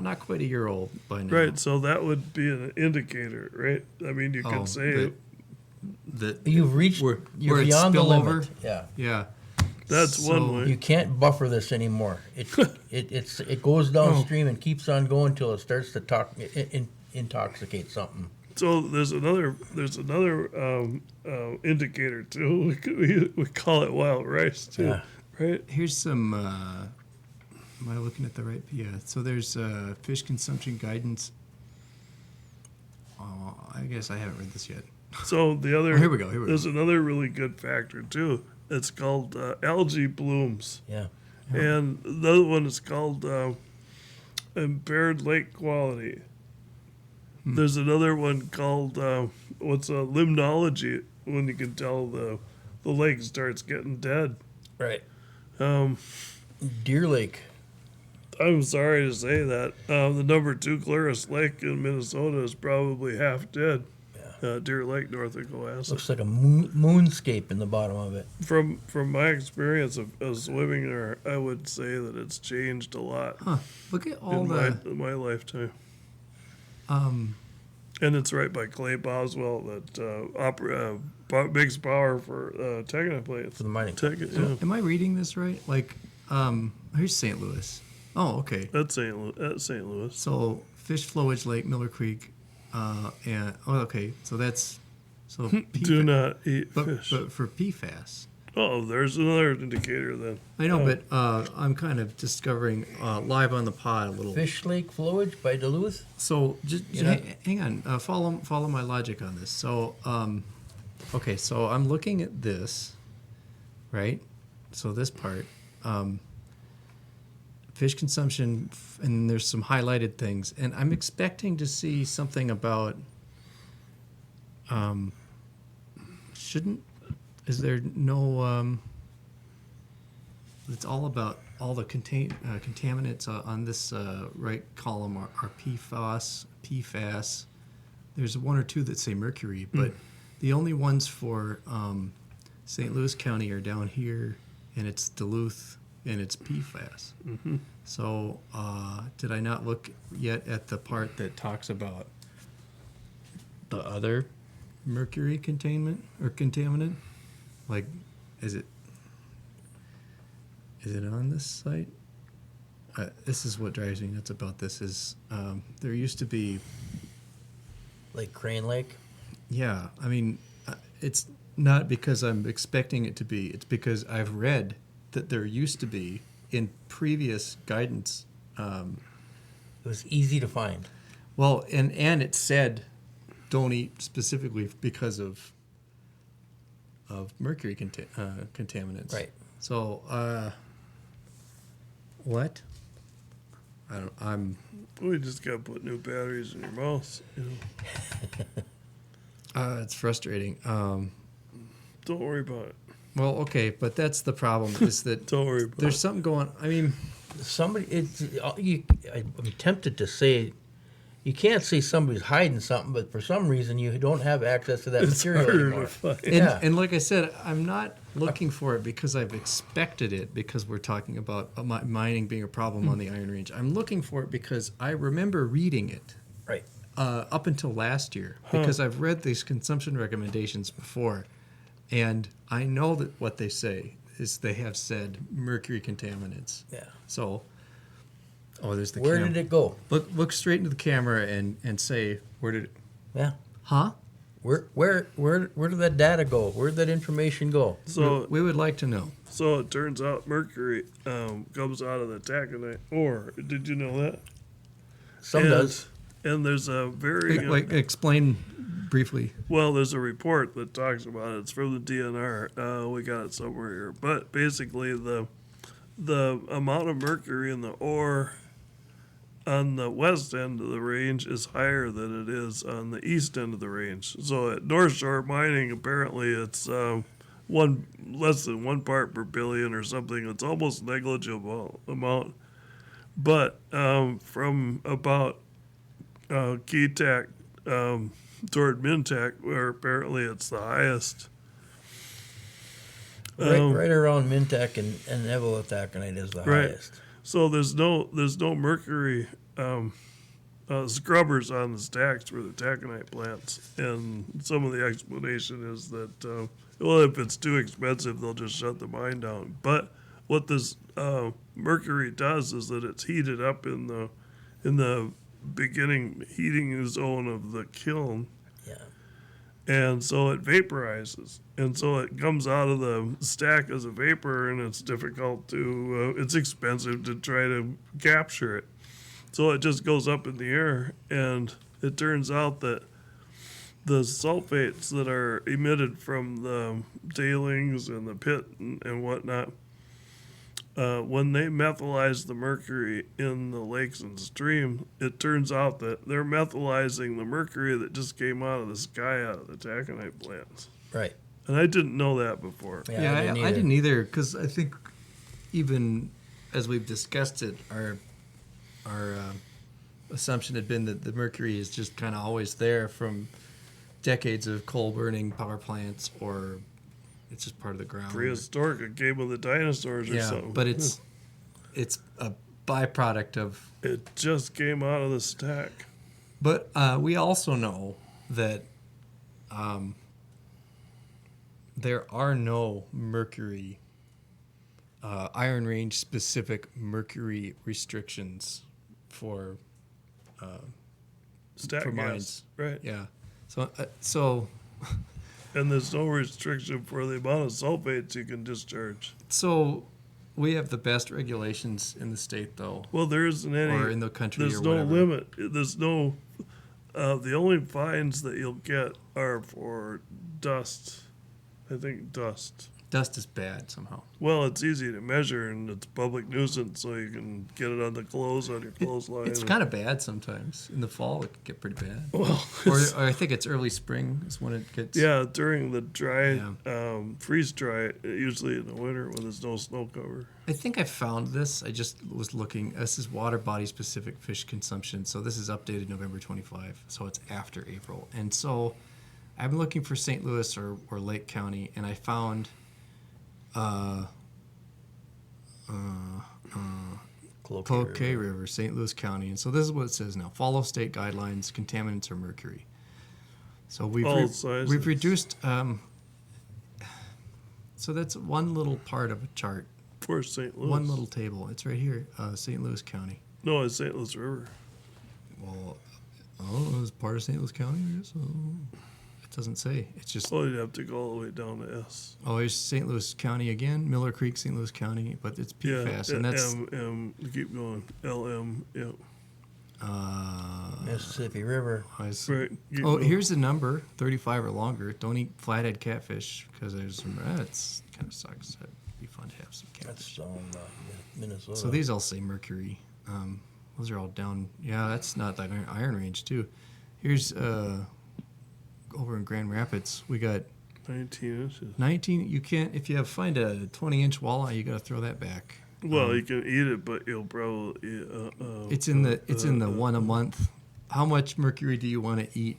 not quite a year old by now. Right, so that would be an indicator, right? I mean, you could say that You've reached. Where You're it's beyond the spillover? limit. Yeah. Yeah. that's So one way. You can't buffer this anymore. It goes downstream and keeps on going until it starts to intoxicate something. So there's another indicator too. We call it wild rice too, Yeah. right? Here's some. Am I looking at the right? Yeah. So there's fish consumption guidance. Oh, I guess I haven't read this yet. So the other Here we go. Here we there's go. another really good factor too. It's called algae blooms, Yeah. and the other one is called impaired lake quality. There's another one called limnology, when you can tell the lake starts getting dead. Right. Um, Deer Lake. I'm sorry to say that the number 2 clearest lake in Minnesota is probably half dead. Deer Lake, north of Cohasset. Looks like a moonscape in the bottom of it. From my experience of swimming there, I would say that it's changed a lot Huh. Look at all in the. my lifetime. Um. And it's right by Clay Boswell that makes power for Technoplates. For the mining. Yeah. Am I reading this right? Like, here's St. Louis. Oh, okay. That's St. Louis. So fish flowage, Lake Miller Creek, and okay, so that's so Do not eat but, fish. but for PFAS. Oh, there's another indicator then. I know, Oh. but I'm kind of discovering live on the pod a little. Fish Lake Flowage by Duluth. So just Yeah. hang on, follow my logic on this. So okay, so I'm looking at this, right? So this part, fish consumption, and there's some highlighted things, and I'm expecting to see something about. Is there no? It's all about all the contaminants on this right column are PFAS. There's one or two that say mercury, but the only ones for St. Louis County are down here, and it's Duluth, and it's PFAS. Mm-hmm. So did I not look yet at the part that talks about the other mercury containment or contaminant? Like, is it on this site? This is what drives me nuts about this is there used to be, Like Crane Lake. yeah, I mean, it's not because I'm expecting it to be, it's because I've read that there used to be in previous guidance, It was easy to find. well, and it said don't eat specifically because of mercury contaminants. Right. So, what? We just got to put new batteries in your mouse. You know. It's frustrating. Don't worry about it. Well, okay, but that's the problem is that Don't worry about there's it. something going. I mean, Somebody, I'm tempted to say, you can't say somebody's hiding something, but for some reason you don't have access to that It's material harder anymore. to find. Yeah. and like I said, I'm not looking for it because I've expected it because we're talking about mining being a problem on the Iron Range. I'm looking for it because I remember reading it Right. up until last year because I've read these consumption recommendations before, and I know that what they say is they have said mercury contaminants. Yeah. So, there's the Where cam- did it go? Look straight into the camera and say where did it? Yeah. Huh? Where did that data go? Where did that information go? So, We would like to know. so it turns out mercury comes out of the taconite ore. Did you know that? Some And- does. And there's a very Like explain briefly. well, there's a report that talks about it. It's from the DNR. We got it somewhere here. But basically, the amount of mercury in the ore on the west end of the range is higher than it is on the east end of the range. So at North Shore Mining, apparently it's less than 1 part per billion or something. It's almost negligible amount. But from about Keetac toward Mintac, where apparently it's the highest. Right around Mintac and Evelataconite is the Right. highest. So there's no mercury scrubbers on the stacks for the taconite plants, and some of the explanation is that well, if it's too expensive, they'll just shut the mine down. But what this mercury does is that it's heated up in the beginning heating zone of the kiln. Yeah. And so it vaporizes. And so it comes out of the stack as a vapor, and it's difficult to, it's expensive to try to capture it. So it just goes up in the air, and it turns out that the sulfates that are emitted from the tailings and the pit and whatnot, when they methylize the mercury in the lakes and stream, it turns out that they're methylizing the mercury that just came out of the sky out of the taconite plants. Right. And I didn't know that before. Yeah, I didn't either because I think even as we've discussed it, our assumption had been that the mercury is just kind of always there from decades of coal burning power plants, or it's just part of the ground. Prehistoric, it came with the dinosaurs or Yeah, something. but it's a byproduct of. It just came out of the stack. But we also know that there are no mercury, Iron Range specific mercury restrictions for Stat for gas, mines. right? Yeah. So And there's no restriction for the amount of sulfates you can discharge. we have the best regulations in the state, though, Well, there isn't any. or in the country, There's or no whatever. limit. There's no. The only fines that you'll get are for dust. I think dust. Dust is bad somehow. Well, it's easy to measure and it's public nuisance, so you can get it on the clothes on your clothesline. It's kind of bad sometimes. In the fall, it can get pretty bad. well, Or I think it's early spring is when it gets. yeah, during the dry, Yeah. freeze dry, usually in the winter when there's no snow cover. I think I found this. I just was looking. This is water body specific fish consumption. So this is updated November 25. So it's after April. And so I'm looking for St. Louis or Lake County, and I found Cloquet River, St. Louis County. And so this is what it says now. Follow state guidelines, contaminants or mercury. So All sizes. we've reduced. So that's one little part of a chart, For St. Louis. one little table. It's right here, St. Louis County. No, it's St. Louis River. Well, it's part of St. Louis County, I guess. It doesn't say. It's just, Well, you'd have to go all the way down to S. here's St. Louis County again, Miller Creek, St. Louis County, but it's PFAS, and that's keep going. LM, yeah. Mississippi River. Right. Keep Oh, going. here's the number: 35 or longer. Don't eat flathead catfish because there's some. That's kind of sucks. That'd be fun to have some catfish. That's on Minnesota. So these all say mercury. Those are all down. Yeah, that's not the Iron Range too. Here's over in Grand Rapids, we got 19 inches. 19. You can't if you find a 20-inch walleye, you got to throw that back. Well, you can eat it, but you'll probably. It's in the one a month. How much mercury do you want to eat?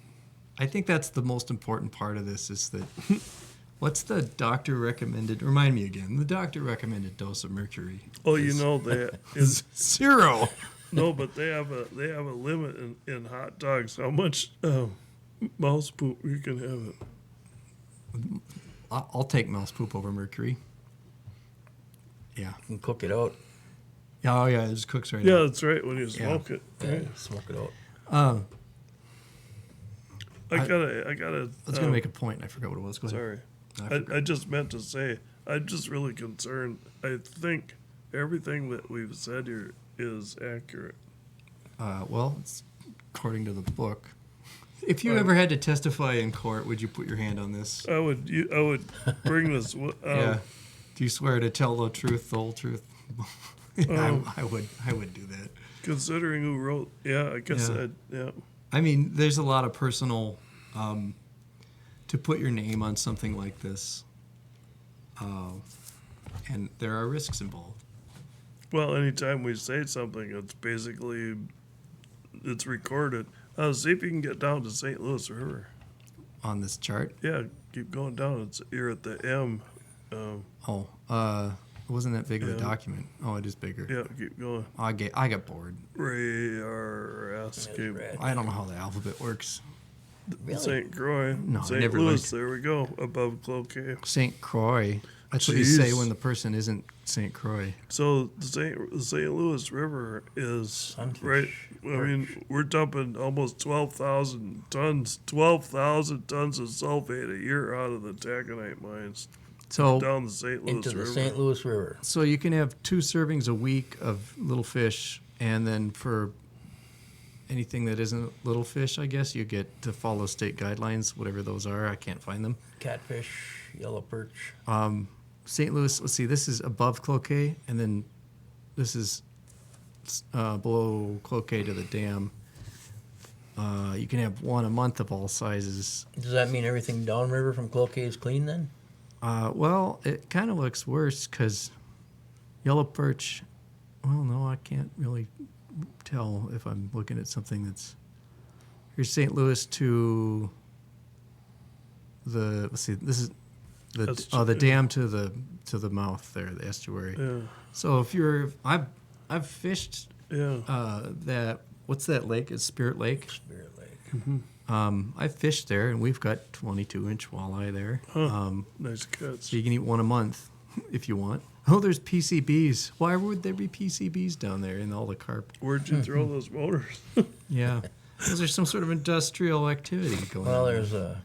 I think that's the most important part of this. Is that what's the doctor recommended? Remind me again. The doctor recommended dose of mercury. Oh, you know that is 0. no, but they have a limit in hot dogs how much mouse poop you can have it. I'll take mouse poop over mercury. Yeah. You can cook it out. Oh yeah, it just cooks right Yeah, now. that's right. When you smoke it, right? Smoke it out. I gotta. I was gonna make a point. I forgot what it was. Go ahead. Sorry, I forgot. I just meant to say I'm just really concerned. I think everything that we've said here is accurate. Well, it's according to the book. If you ever had to testify in court, would you put your hand on this? I would bring this. Yeah. Do you swear to tell the truth, the whole truth? I would do that. Considering who wrote, yeah, I guess Yeah. yeah. I mean, there's a lot of personal to put your name on something like this, and there are risks involved. Well, anytime we say something, it's recorded. See if you can get down to St. Louis River. On this chart. Yeah, keep going down. You're at the M. It wasn't that big of a Yeah. document. Oh, it is bigger. Yeah, keep going. I got bored. Ray R S. That's Keep red. I don't know how the alphabet works. Really? St. Croix. No, I St. never Louis. liked- There we go. Above Cloquet. St. Croix. That's what you Jeez. say when the person isn't St. Croix. So the St. Louis River is Sunfish right. I mean, we're dumping almost 12,000 tons of sulfate a year out of the taconite mines So down the St. Louis Into the River. St. Louis River. So you can have 2 servings a week of little fish, and then for anything that isn't little fish, I guess you get to follow state guidelines, whatever those are. I can't find them. Catfish, yellow perch. St. Louis. Let's see. This is above Cloquet, and then this is below Cloquet to the dam. You can have 1 a month of all sizes. Does that mean everything downriver from Cloquet is clean then? Well, it kind of looks worse because yellow perch. Well, no, I can't really tell if I'm looking at something that's. Here's St. Louis to the. Let's see. This is That's the too- dam to the mouth there, the estuary. Yeah, So if I've fished yeah. that. What's that lake? It's Spirit Lake. Spirit Lake. I fished there, and we've got 22-inch walleye there. Huh. Nice cuts. So you can eat 1 a month if you want. Oh, there's PCBs. Why would there be PCBs down there in all the carp? Where'd you throw those motors? Yeah. Is there some sort of industrial activity going Well, on? there's a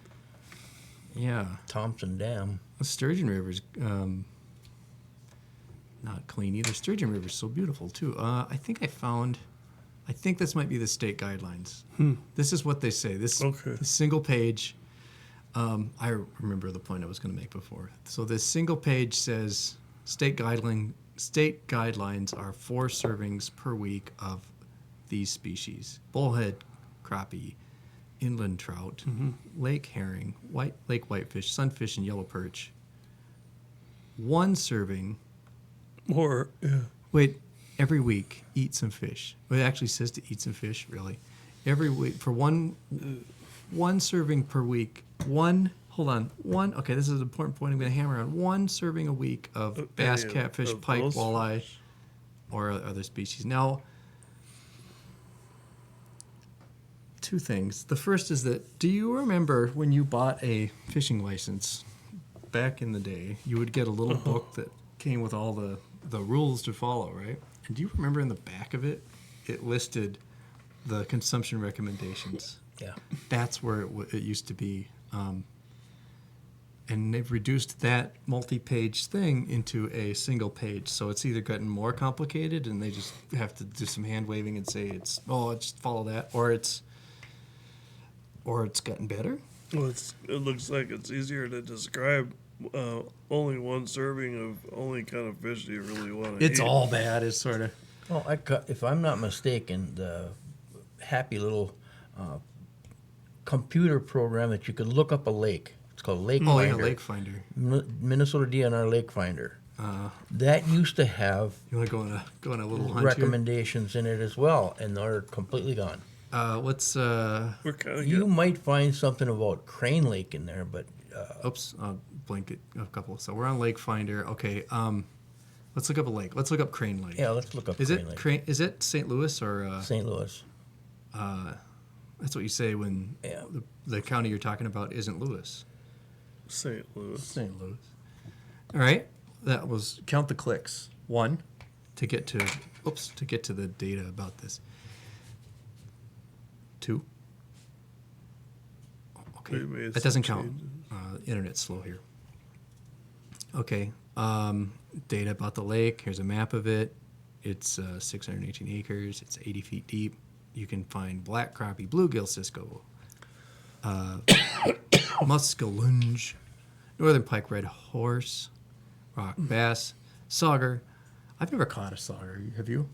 Yeah. Thompson Dam. The Sturgeon River's not clean either. Sturgeon River's so beautiful, too. I think this might be the state guidelines. This is what they say. This single page. I remember the point I was going to make before. So this single page says state guidelines are 4 servings per week of these species: bullhead, crappie, inland trout, lake herring, lake whitefish, sunfish, and yellow perch. 1 serving. Or, yeah. Wait, every week eat some fish. Well, it actually says to eat some fish, really. Every week for one serving per week. Okay, this is an important point I'm going to hammer on. 1 serving a week of bass, catfish, pike, walleye, or other species. Now, 2 things. The first is that, do you remember when you bought a fishing license back in the day, you would get a little book that came with all the rules to follow, right? And do you remember in the back of it, it listed the consumption recommendations? Yeah. That's where it used to be. And they've reduced that multi-page thing into a single page. So it's either gotten more complicated and they just have to do some hand waving and say just follow that, or it's gotten better. Well, it looks like it's easier to describe only 1 serving of only kind of fish do you really want to eat. It's all bad, is sort of. Well, if I'm not mistaken, the happy little computer program that you could look up a lake. It's called Lake Oh, Finder. yeah, Lake Finder. Minnesota DNR Lake Finder. That used to have You want to go on a little hunt recommendations in it as well, and they're completely gone. What's We're kind of You might find something about Crane Lake in there, but oops, blinked it a couple. So we're on Lake Finder. Okay, let's look up a lake. Let's look up Crane Lake. yeah, let's look up Is Crane it Lake. Crane? Is it St. Louis or? St. Louis. That's what you say when Yeah. the county you're talking about isn't Louis. St. Louis. St. Louis. All right, that was count the clicks. 1 to get to the data about this. 2. Okay, They made that doesn't some count. changes. Internet's slow here. Okay, data about the lake. Here's a map of it. It's 618 acres. It's 80 feet deep. You can find black crappie, bluegill, cisco, muskellunge, northern pike, red horse, rock bass, sauger. I've never caught a sauger. Have you?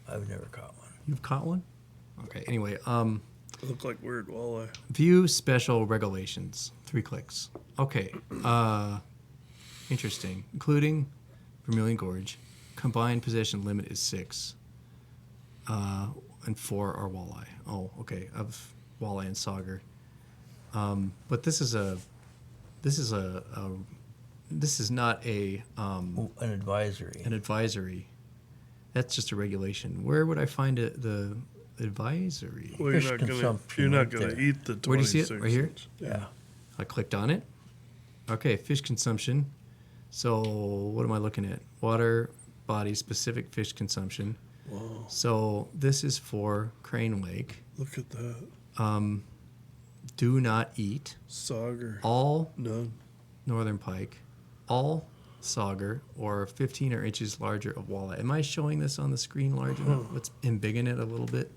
I've never caught one. You've caught one? Okay. Anyway, They look like weird walleye. view special regulations. 3 clicks. Okay. Interesting. Including Vermilion Gorge. Combined possession limit is 6. And 4 are walleye. Oh, okay. Of walleye and sauger. But this is not a An advisory. an advisory. That's just a regulation. Where would I find the advisory? Well, Fish you're consumption not right gonna there. eat the 26. Where do you see it? Right here? Yeah. I clicked on it. Okay, fish consumption. So what am I looking at? Water body specific fish consumption. Wow, So this is for Crane Lake. look at that. Do not eat Sauger. all None. northern pike, all sauger, or 15 or inches larger of walleye. Am I showing this on the screen large enough? Let's embiggen it a little bit.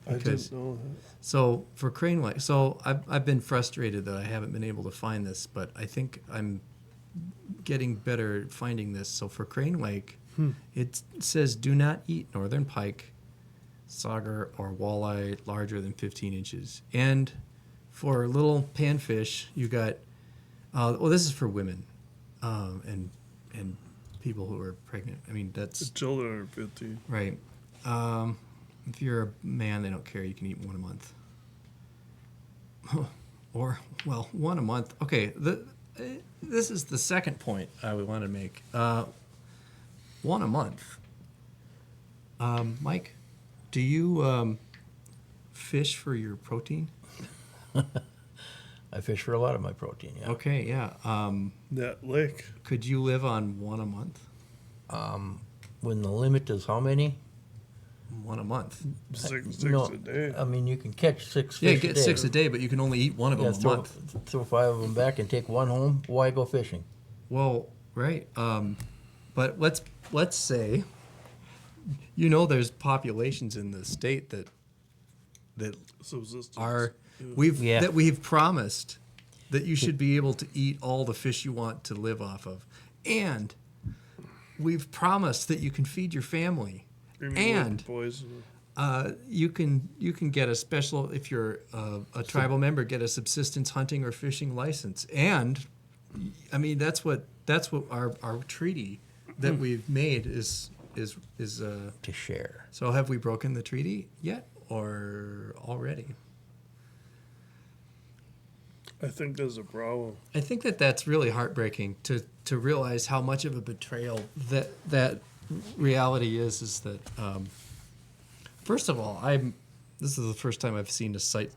I didn't know that. So for Crane Lake, so I've been frustrated that I haven't been able to find this, but I think I'm getting better at finding this. So for Crane Lake, it says do not eat northern pike, sauger, or walleye larger than 15 inches. And for little panfish, you got, this is for women and people who are pregnant. I mean, The that's children are 15. right. If you're a man, they don't care. You can eat 1 a month. Or, well, 1 a month. Okay, this is the second point I would want to make. 1 a month. Mike, do you fish for your protein? I fish for a lot of my protein, yeah. Okay, yeah. That lake. Could you live on 1 a month? when the limit is how many? One a month. Six No, a day. I mean, you can catch 6 Yeah, fish get a day. 6 a day, but you can only eat one of them Yeah, a throw, month. throw 5 of them back and take one home. Why go fishing? Well, right. But let's say, there's populations in the state that Subsistence. are Yeah. that we've promised that you should be able to eat all the fish you want to live off of, and we've promised that you can feed your family, and poison. you can get a special, if you're a tribal member, get a subsistence hunting or fishing license. And I mean that's what our treaty that we've made is To share. so have we broken the treaty yet or already? I think there's a problem. I think that's really heartbreaking to realize how much of a betrayal that reality is that first of all, this is the first time I've seen a site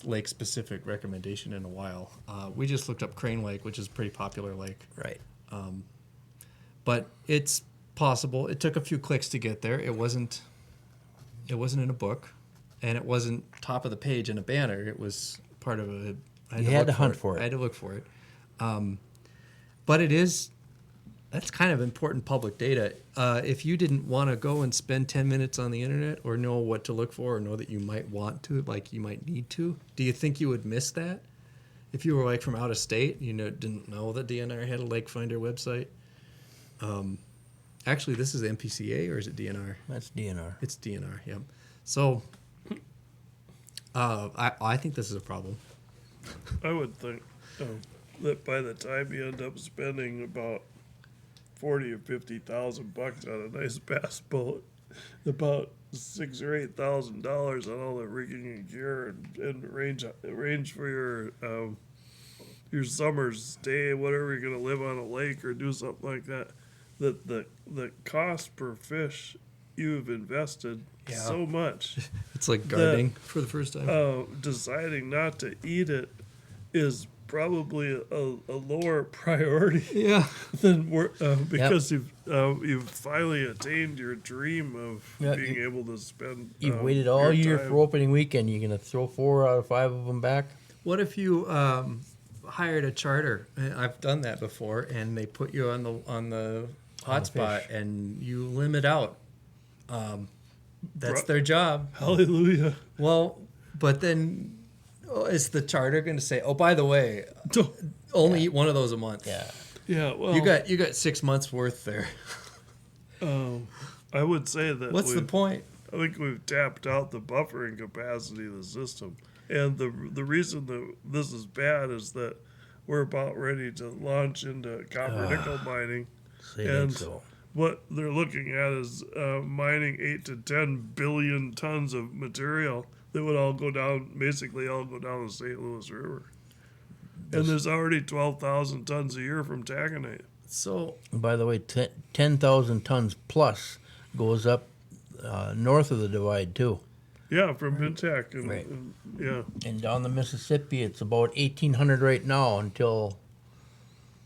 lake specific recommendation in a while. We just looked up Crane Lake, which is a pretty popular lake, Right. but it's possible. It took a few clicks to get there. It wasn't in a book, and it wasn't top of the page in a banner. It was part of a. You had to look hunt for it. I had to look for it. But that's kind of important public data. If you didn't want to go and spend 10 minutes on the internet or know what to look for or know that you might want to, like you might need to, do you think you would miss that? If you were like from out of state, didn't know that DNR had a Lake Finder website. Actually, this is MPCA or is it DNR? That's DNR. It's DNR, yep. So I think this is a problem. I would think that by the time you end up spending about 40 or 50,000 bucks on a nice bass boat, about $6,000 or $8,000 on all the rigging and gear and range for your summer's stay, whatever you're gonna live on a lake or do something like that. The cost per fish you've invested Yeah. so much. It's like gardening for the first time. Deciding not to eat it is probably a lower priority Yeah. than because you've finally attained your dream of Yeah, being able to spend. You've waited all your year time. for opening weekend. You're going to throw 4 out of 5 of them back? What if you hired a charter? I've done that before, and they put you on the hotspot, fish. and you limit out. That's Bru- their job. Hallelujah. Well, but then is the charter going to say, "Oh, by the way, only eat one of those a month"? Yeah. Yeah. Well, You got 6 months worth there. I would say that. What's the point? I think we've tapped out the buffering capacity of the system. And the reason that this is bad is that we're about ready to launch into copper nickel mining. Say And that so. what they're looking at is mining 8 to 10 billion tons of material that would all go down the St. Louis River. And there's already 12,000 tons a year from taconite. So And by the way, 10,000 tons plus goes up north of the divide, too. Yeah, from Pintac. Right. And yeah. And down the Mississippi, it's about 1,800 right now until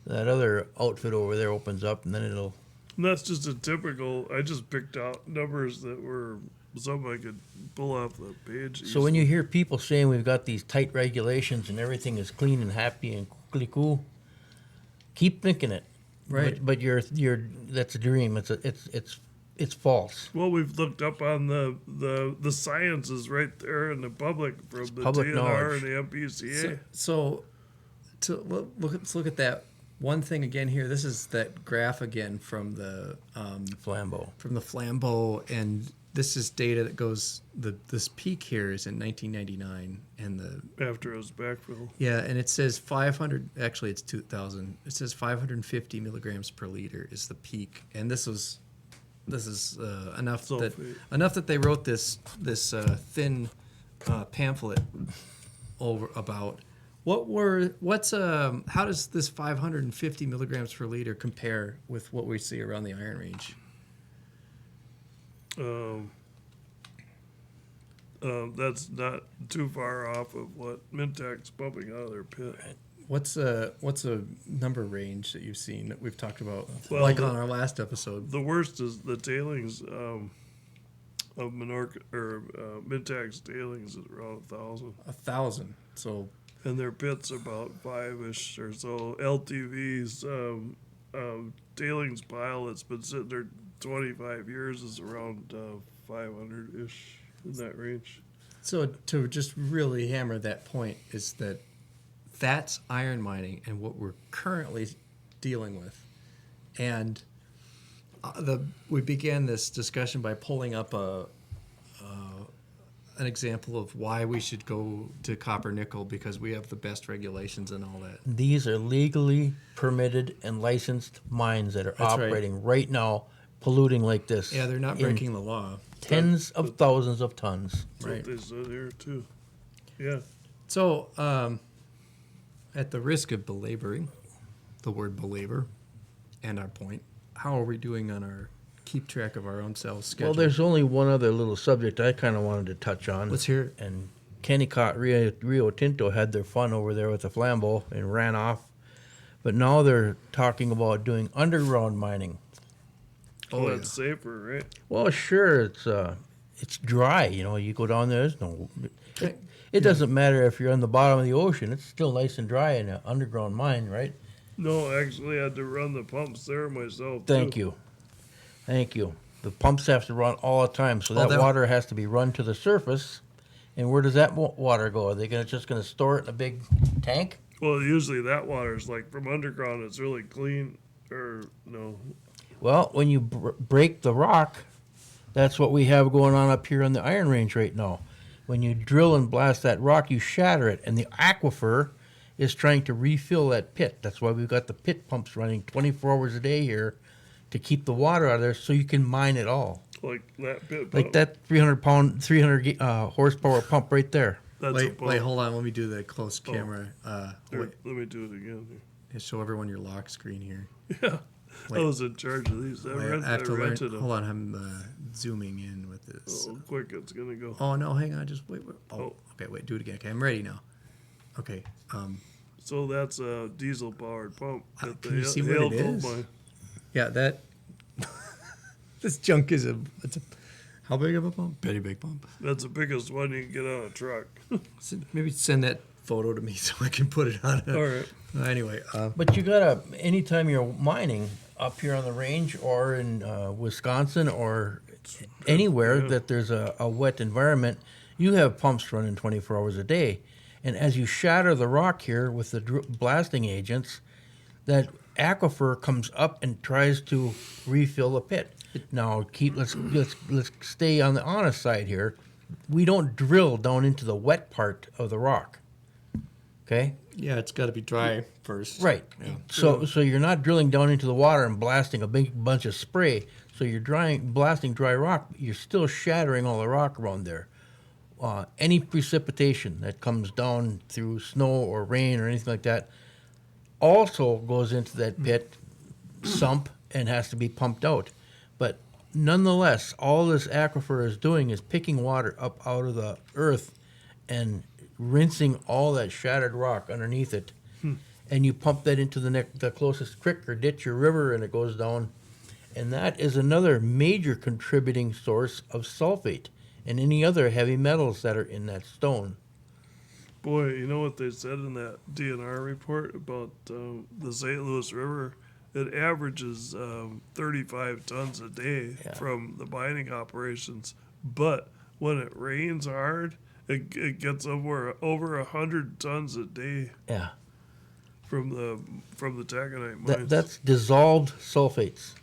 that other outfit over there opens up, and then it'll. And that's just a typical. I just picked out numbers that were some I could pull off the page. So when you hear people saying we've got these tight regulations and everything is clean and happy and cool, keep thinking it. Right. But you're that's a dream. It's false. Well, we've looked up on the science is right there in the public from the public DNR knowledge. and the MPCA. So let's look at that one thing again here. This is that graph again from the Flambeau. Flambeau, and this is data that goes. This peak here is in 1999, and After it was backfilled. and it says 500. Actually, it's 2000. It says 550 milligrams per liter is the peak, and this is enough that they wrote this thin pamphlet over about how does this 550 milligrams per liter compare with what we see around the Iron Range? That's not too far off of what Mintac's pumping out of their pit. what's a number range that you've seen that we've talked about, Well, like the- on our last episode? The worst is the tailings of Minorca or mid-tax tailings is around 1,000, 1,000. So and their pits about 5-ish or so. LTV's tailings pile that's been sitting there 25 years is around 500-ish in that range. So to just really hammer that point is that that's iron mining and what we're currently dealing with. And we began this discussion by pulling up an example of why we should go to copper nickel because we have the best regulations and all that. These are legally permitted and licensed mines that are That's right. operating right now, polluting like this. Yeah, they're not in breaking the law. tens of thousands of tons. That's Right. what they said here too. Yeah. So, at the risk of belaboring the word belabor and our point, how are we doing on our keep track of our own selves schedule? Well, there's only one other little subject I kind of wanted to touch on. Let's hear it. And Kennecott Rio Tinto had their fun over there with the Flambeau and ran off. But now they're talking about doing underground mining. Oh, yeah. that's safer, right? Well, sure, it's dry. You know, you go down there. There's no. It doesn't matter if you're on the bottom of the ocean. It's still nice and dry in an underground mine, right? No, actually, I had to run the pumps there myself. Thank too. you. Thank you. The pumps have to run all the time, so that that- water has to be run to the surface. And where does that water go? Are they just going to store it in a big tank? Well, usually that water is like from underground. It's really clean, or no? Well, when you break the rock, that's what we have going on up here on the Iron Range right now. When you drill and blast that rock, you shatter it, and the aquifer is trying to refill that pit. That's why we've got the pit pumps running 24 hours a day here to keep the water out of there so you can mine it all. Like that pit. Like pump. that 300 horsepower pump right there. That's a Wait, pump. hold on. Let me do the close camera. Here, Wait, let me do it again. show everyone your lock screen here. Yeah, Wait. I was in charge of these. I, Wait, I have to learn. rented them. Hold on, I'm zooming in with this. Oh, quick, it's gonna go. Oh no, hang on, just wait. Oh, Oh. okay, wait, do it again. Okay, I'm ready now. Okay, So that's a diesel-powered pump. At the can you see what Hale it Gold is? Mine. yeah, that this junk is it's a how big of a pump? Pretty big pump. That's the biggest one you can get on a truck. Maybe send that photo to me so I can put it on. All right. Anyway, But you gotta, anytime you're mining up here on the range or in Wisconsin or anywhere yeah. that there's a wet environment, you have pumps running 24 hours a day. And as you shatter the rock here with the blasting agents, that aquifer comes up and tries to refill the pit. Now, let's stay on the honest side here. We don't drill down into the wet part of the rock. Okay? yeah, it's got to be dry first. Right. Yeah. So you're not drilling down into the water and blasting a big bunch of spray. So you're blasting dry rock. You're still shattering all the rock around there. Any precipitation that comes down through snow or rain or anything like that also goes into that pit, sump, and has to be pumped out. But nonetheless, all this aquifer is doing is picking water up out of the earth and rinsing all that shattered rock underneath it. And you pump that into the closest creek or ditch or river, and it goes down. And that is another major contributing source of sulfate and any other heavy metals that are in that stone. Boy, you know what they said in that DNR report about the St. Louis River? It averages 35 tons a day Yeah. from the mining operations. But when it rains hard, it gets over 100 tons a day Yeah. from the taconite mines. That's dissolved sulfates.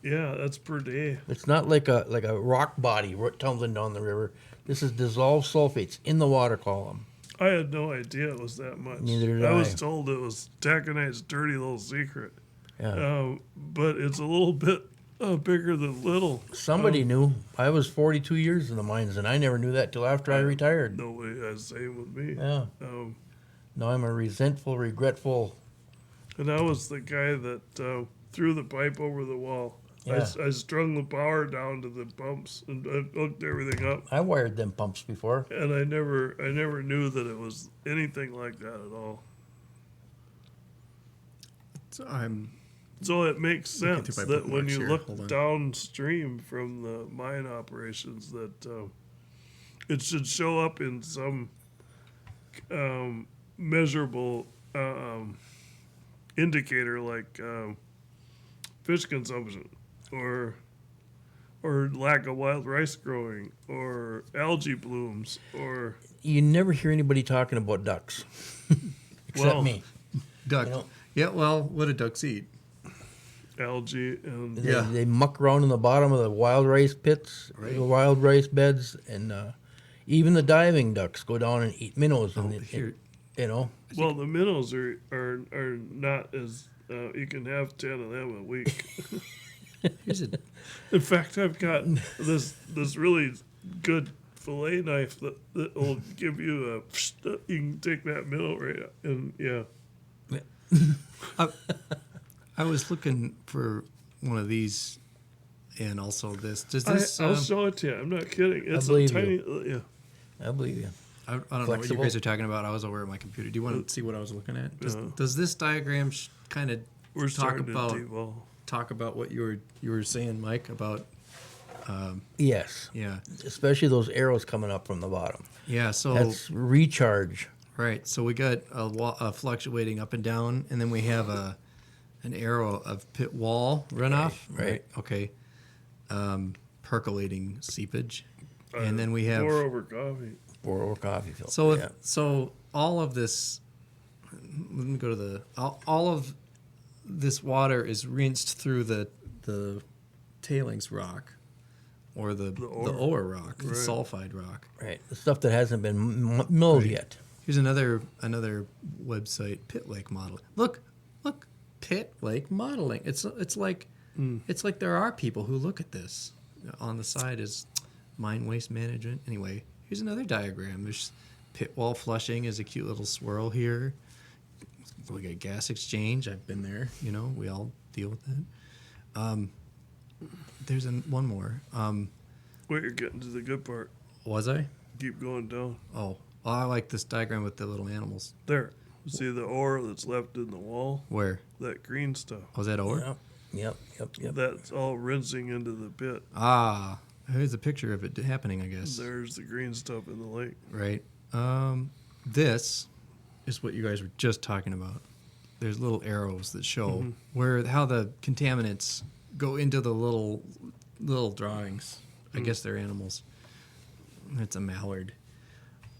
Yeah, that's per day. It's not like a rock body tumbling down the river. This is dissolved sulfates in the water column. I had no idea it was that much. Neither did I was I. told it was taconite's dirty little secret. Yeah. But it's a little bit bigger than little. Somebody knew. I was 42 years in the mines, and I never knew that till after I retired. Nobody has same with me. Yeah. Now I'm a resentful, regretful. And I was the guy that threw the pipe over the wall. Yeah. I strung the power down to the pumps and I hooked everything up. I wired them pumps before. And I never knew that it was anything like that at all. So it makes Looking sense through my that when bookmarks you here. look Hold on. downstream from the mine operations, that it should show up in some measurable indicator like fish consumption or lack of wild rice growing or algae blooms or You never hear anybody talking about ducks, except Well, me. Duck. You know- Yeah, well, what do ducks eat? algae and They, Yeah. they muck around in the bottom of the wild rice pits, Right. the wild rice beds, and even the diving ducks go down and eat minnows. And Here, you know, well, the minnows are not as you can have 10 of them a week. here's a In fact, I've got this really good fillet knife that will give you a you can take that minnow right out and yeah. I was looking for one of these, and also this. Does I'll this? show it to you. I'm not kidding. It's a believe tiny you. yeah. I believe you. I don't know what you Flexible. guys are talking about. I was over at my computer. Do you want to see what I was looking at? Yeah. Does this diagram kind of We're talk starting about to devolve. what you were saying, Mike? About Yes, yeah, especially those arrows coming up from the bottom. yeah. So That's recharge. right. So we got a fluctuating up and down, and then we have an arrow of pit wall runoff. right. Okay. Percolating seepage, and then we have Pour over coffee. Or coffee filter. So yeah. so all of this, let me go to the all of this water is rinsed through the tailings rock, or the ore rock, the Right. sulfide rock. Right, the stuff that hasn't been milled yet. Here's another website, Pit Lake Model. Look, Pit Lake Modeling. It's like there are people who look at this. On the side is mine waste management. Anyway, here's another diagram. There's pit wall flushing is a cute little swirl here. We got gas exchange. I've been there. You know, we all deal with that. There's one more. Wait, you're getting to the good part. Was I? Keep going down. Oh, well, I like this diagram with the little animals. There. See the ore that's left in the wall? Where? That green stuff. Was that ore? Yep. That's all rinsing into the pit. Ah, here's a picture of it happening, I guess. There's the green stuff in the lake. Right. This is what you guys were just talking about. There's little arrows that show how the contaminants go into the little drawings. I guess they're animals. It's a mallard.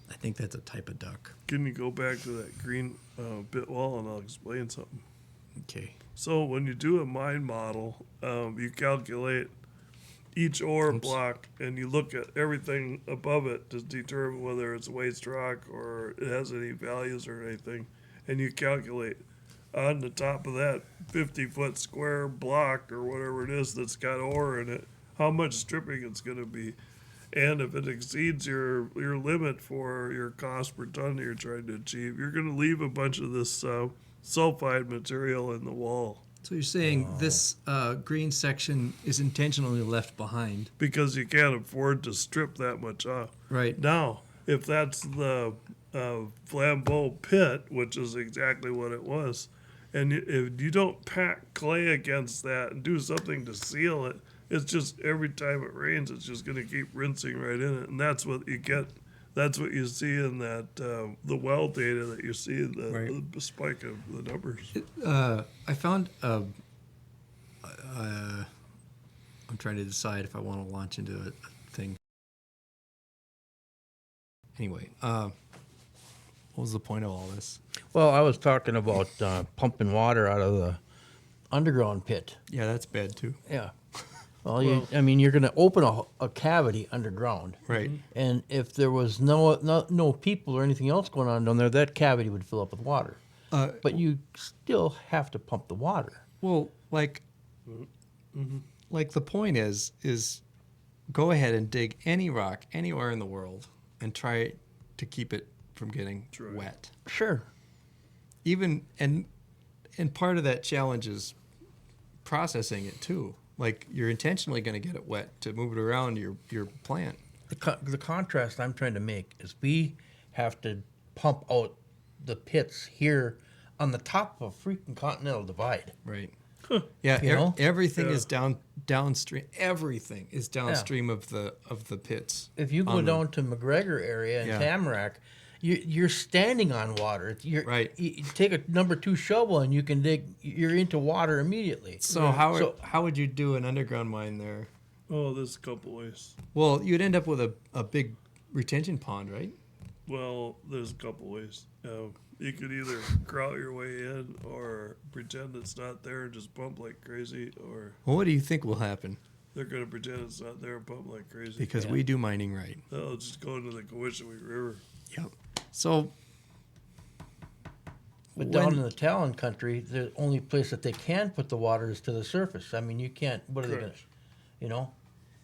I think that's a type of duck. Can you go back to that green pit wall and I'll explain something? Okay. So when you do a mine model, you calculate each ore block and you look at everything above it to determine whether it's waste rock or it has any values or anything. And you calculate on the top of that 50-foot square block or whatever it is that's got ore in it, how much stripping it's going to be. And if it exceeds your limit for your cost per ton that you're trying to achieve, you're going to leave a bunch of this sulfide material in the wall. So you're saying this green section is intentionally left behind. Because you can't afford to strip that much off. Right. Now, if that's the Flambeau pit, which is exactly what it was, and if you don't pack clay against that and do something to seal it, it's just every time it rains, it's just going to keep rinsing right in it. And that's what you get. That's what you see in that the well data that you see, the spike of the numbers. I found I'm trying to decide if I want to launch into a thing. Anyway, what was the point of all this? Well, I was talking about pumping water out of the underground pit. Yeah, that's bad too. Yeah. Well, you're going to open a cavity underground. Right. And if there was no people or anything else going on down there, that cavity would fill up with water. But you still have to pump the water. Well, like the point is go ahead and dig any rock anywhere in the world and try to keep it from getting wet. Sure. Even and part of that challenge is processing it too. Like you're intentionally going to get it wet to move it around your plant. The contrast I'm trying to make is we have to pump out the pits here on the top of a freaking continental divide. Right. Yeah, You know? everything Yeah. is downstream. Everything is downstream of the pits. If you go on the- down to McGregor area and Yeah. Tamarack, you're standing on water. Right. You take a number 2 shovel and you can dig. You're into water immediately. So how would you do an underground mine there? Oh, there's a couple ways. Well, you'd end up with a big retention pond, right? Well, there's a couple ways. You could either crawl your way in or pretend it's not there and just pump like crazy, or Well, what do you think will happen? they're going to pretend it's not there and pump like crazy. Because we do mining right. They'll just go into the Cowinshawe River. Yep. So But down in the Talon country, the only place that they can put the water is to the surface. I mean, you can't. What are they going to? Correct. You know,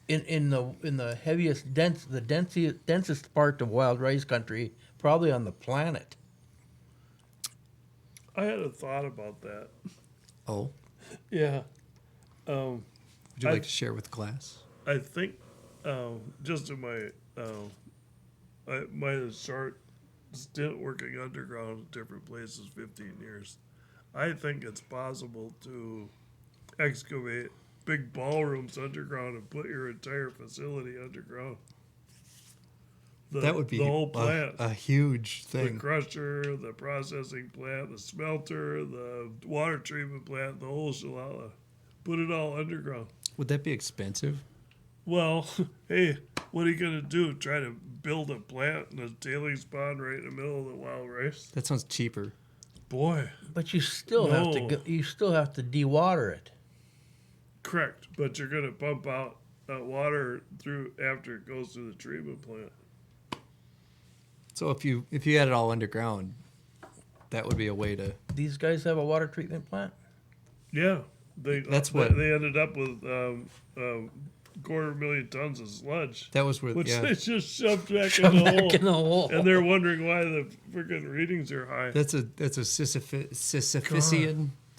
in the heaviest densest part of wild rice country, probably on the planet. I had a thought about that. oh, Yeah. would you I- like to share with class? I think just in my my short stint working underground at different places, 15 years, I think it's possible to excavate big ballrooms underground and put your entire facility underground. That would be the whole plant. a huge The thing. crusher, the processing plant, the smelter, the water treatment plant, the whole shalala. Put it all underground. Would that be expensive? Well, hey, what are you going to do? Try to build a plant and a tailings pond right in the middle of the wild rice? That sounds cheaper. Boy, But you still have to No. go, you still have to dewater it. correct. But you're going to pump out water through after it goes through the treatment plant. So if you had it all underground, that would be a way to. These guys have a water treatment plant. Yeah, That's what- they ended up with. 250,000 tons of sludge, That was where. which Yeah. they just shoved back Shove in the back hole. in the hole. And they're wondering why the freaking readings are high. That's a Sisyphean. Is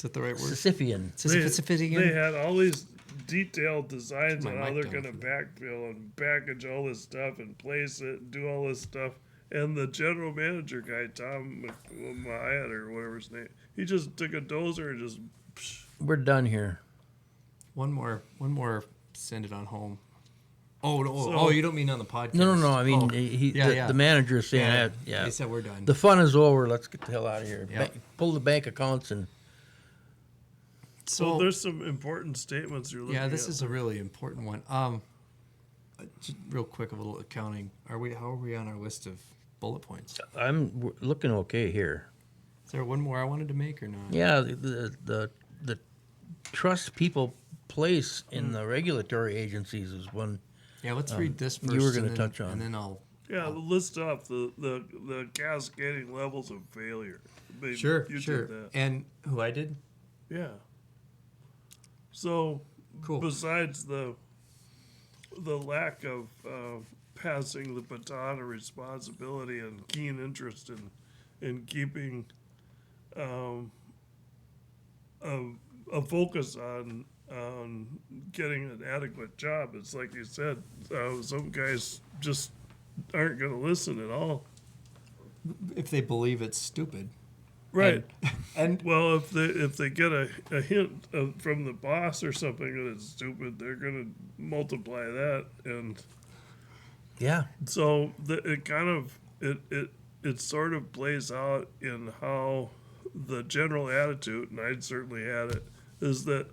that the right word? Sisyphean. They had all these detailed designs My on how mic they're down going to for that. backfill and package all this stuff and place it and do all this stuff. And the general manager guy, Tom Mahayat or whatever his name, he just took a dozer and just. We're done here. One more. Send it on home. Oh, no, So- you don't mean on the podcast? No. I mean, Oh, the manager is saying, Yeah, yeah. They said we're done. The fun is over. Let's get the hell out of here. Yeah. Pull the bank accounts and so Well, there's some important statements you're looking at. yeah, this is a really important one. Just real quick, a little accounting. How are we on our list of bullet points? I'm looking okay here. Is there one more I wanted to make or not? Yeah, the trust people place in the regulatory agencies is one. Yeah, let's read this first. you were gonna and then- touch on. and then I'll. Yeah, list off the cascading levels of failure. Maybe Sure, you sure. Did that. And who I did? Yeah. So, Cool. besides the lack of passing the baton of responsibility and keen interest in keeping a focus on getting an adequate job, it's like you said, some guys just aren't going to listen at all. If they believe it's stupid. Right. And Well, if they get a hint from the boss or something that it's stupid, they're going to multiply that, and Yeah, so it kind of it sort of plays out in how the general attitude, and I'd certainly had it, is that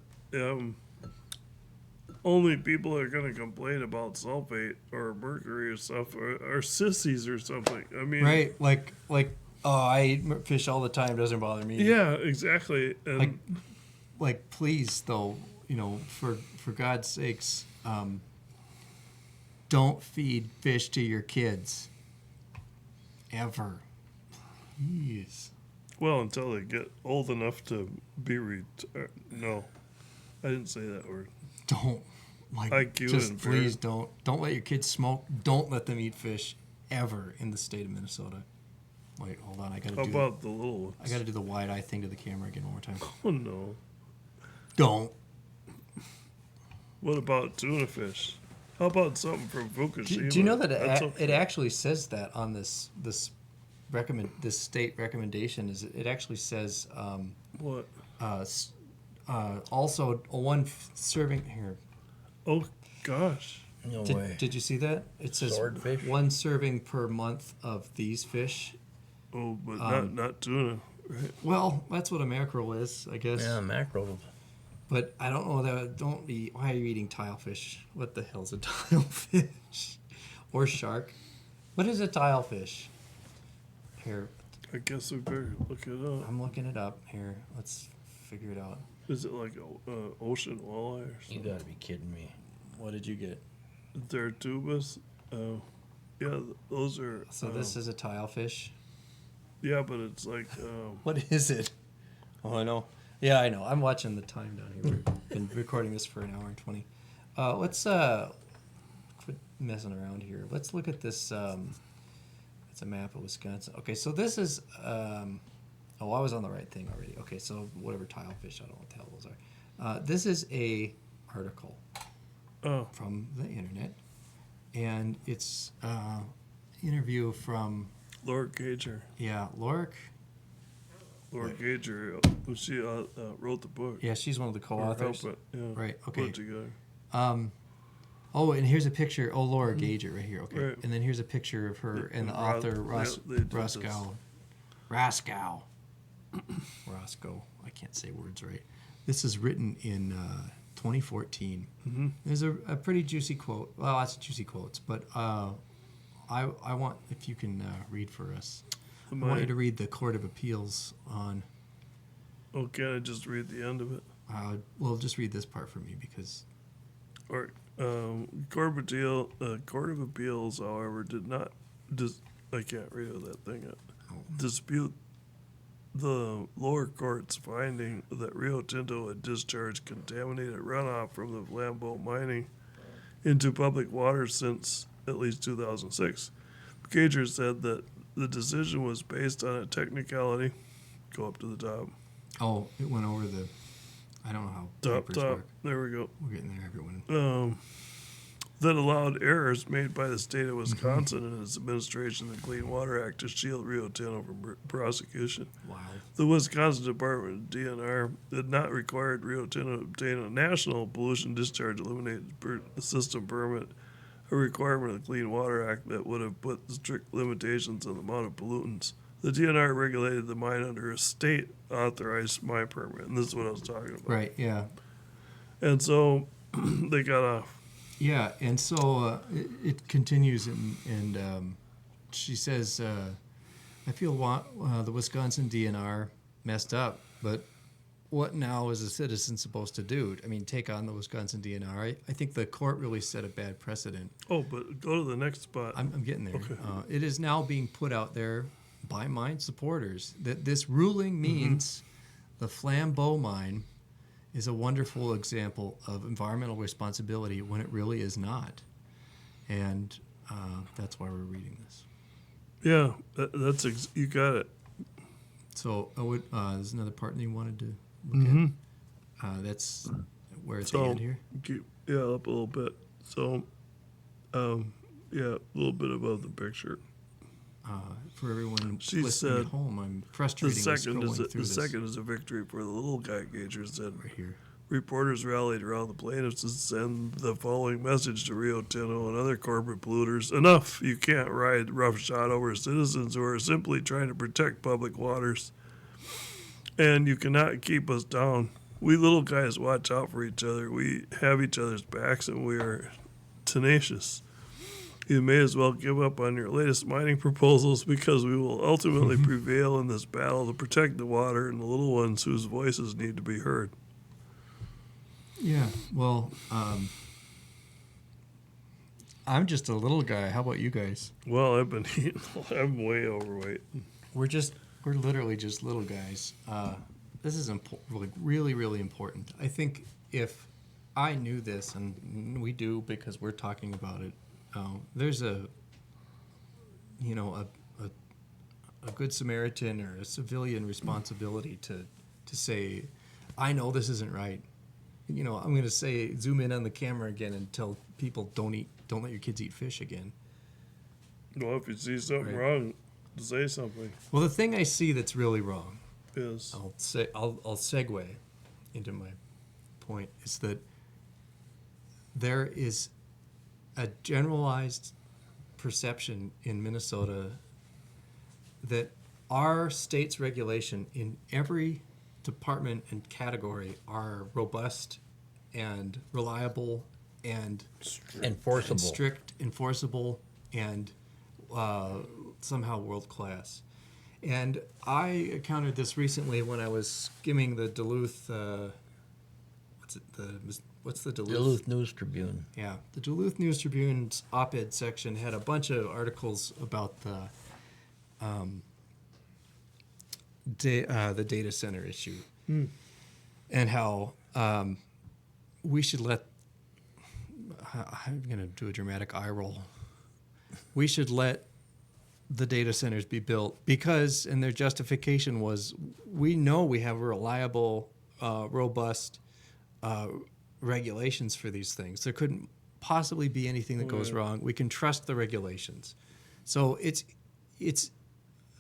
only people that are going to complain about sulfate or mercury or stuff are sissies or something. I mean, right, like oh, I eat fish all the time. Doesn't bother me. Yeah, exactly. And Like please though, for God's sakes, don't feed fish to your kids. Ever. Please. well, until they get old enough to be no, I didn't say that word. Don't IQ just and please don't let your kids smoke. Don't let them eat fish ever in the state of Minnesota. Wait, hold on. I How gotta about the little ones? I gotta do the wide eye thing to the camera again one more time. Oh no. Don't. What about tuna fish? How about something from Fukushima? Do you know that That's it okay. actually says that on this this state recommendation is it actually says What? also one serving here. Oh gosh. No way. Did you see that? It says Swordfish? one serving per month of these fish. Oh, but not tuna, right? Well, that's what a mackerel is, I guess. Yeah, mackerel. But I don't know that. Why are you eating tilefish? What the hell's a tilefish? Or shark? What is a tilefish? Here, I guess we better look it up. I'm looking it up. Here, let's figure it out. Is it like a ocean walleye or You something? gotta be kidding me. What did you get? Theratubus? Oh, yeah, those are. So this is a tilefish. Yeah, but it's like. What is it? Oh, I know. Yeah, I know. I'm watching the time down here. We've been recording this for an hour and 20. Let's quit messing around here. Let's look at this. It's a map of Wisconsin. Okay, so this is. I was on the right thing already. Okay, so whatever tilefish, I don't know what the hell those are. This is a article Oh, from the internet, and it's interview from Laura Gager. Lorick. Laura Gager, she wrote the book. Yeah, she's one of the Or co-authors. helped it, yeah. Right, Put okay. it together. Oh, and here's a picture. Oh, Laura Gager right here. Okay. Right. And then here's a picture of her and the Ros- author, yeah, they did this. Roscoe. I can't say words right. This is written in 2014. Mhm. There's a pretty juicy quote. Well, lots of juicy quotes, but I want, if you can read for us. I want you to read the Court of Appeals on. Oh, can I just read the end of it? Well, just read this part for me because. Or Court of Appeals, however, did not. I can't read that thing yet. Dispute the lower court's finding that Rio Tinto had discharged contaminated runoff from the Flambeau mining into public water since at least 2006. Gager said that the decision was based on a technicality. Go up to the top. Oh, it went over the. I don't know how papers Top. work. There we go. We're getting there, everyone. That allowed errors made by the state of Wisconsin and its administration of the Clean Water Act to shield Rio Tinto from prosecution. Wow. The Wisconsin Department of DNR had not required Rio Tinto to obtain a national pollution discharge eliminated system permit, a requirement of the Clean Water Act that would have put strict limitations on the amount of pollutants. The DNR regulated the mine under a state-authorized mine permit, and this is what I was talking about. Right, yeah. And so they got off. Yeah, and so it continues, and she says, I feel the Wisconsin DNR messed up, but what now is a citizen supposed to do? I mean, take on the Wisconsin DNR? I think the court really set a bad precedent. Oh, but go to the next spot. I'm getting there. Okay. It is now being put out there by mine supporters that this ruling means the Flambeau mine is a wonderful example of environmental responsibility when it really is not. And that's why we're reading this. Yeah, you got it. So there's another part that you wanted to look at. That's where it's the end here. Up a little bit. So, a little bit above the picture. For everyone She listening said at home, I'm The frustrated with scrolling through this. second is a victory for the little guy, Gager said. Right here. Reporters rallied around the plaintiffs to send the following message to Rio Tinto and other corporate polluters. Enough! You can't ride roughshod over citizens who are simply trying to protect public waters. And you cannot keep us down. We little guys watch out for each other. We have each other's backs and we are tenacious. You may as well give up on your latest mining proposals because we will ultimately prevail in this battle to protect the water and the little ones whose voices need to be heard. Yeah, well, I'm just a little guy. How about you guys? Well, I've been eating. I'm way overweight. We're literally just little guys. This is really, really important. I think if I knew this, and we do because we're talking about it, there's a good Samaritan or a civilian responsibility to say, I know this isn't right. I'm going to say, zoom in on the camera again and tell people don't let your kids eat fish again. Well, if you see something Right. wrong, to say something. Well, the thing I see that's really wrong, Is I'll segue into my point, is that there is a generalized perception in Minnesota that our state's regulation in every department and category are robust and reliable and Enforceable. and strict, enforceable, and somehow world class. And I encountered this recently when I was skimming the Duluth. What's the Duluth News Tribune. Yeah, the Duluth News Tribune's op-ed section had a bunch of articles about the data center issue and how we should let. I'm going to do a dramatic eye roll. We should let the data centers be built because, and their justification was, we know we have reliable, robust regulations for these things. There couldn't possibly be anything that goes wrong. We can trust the regulations. So it's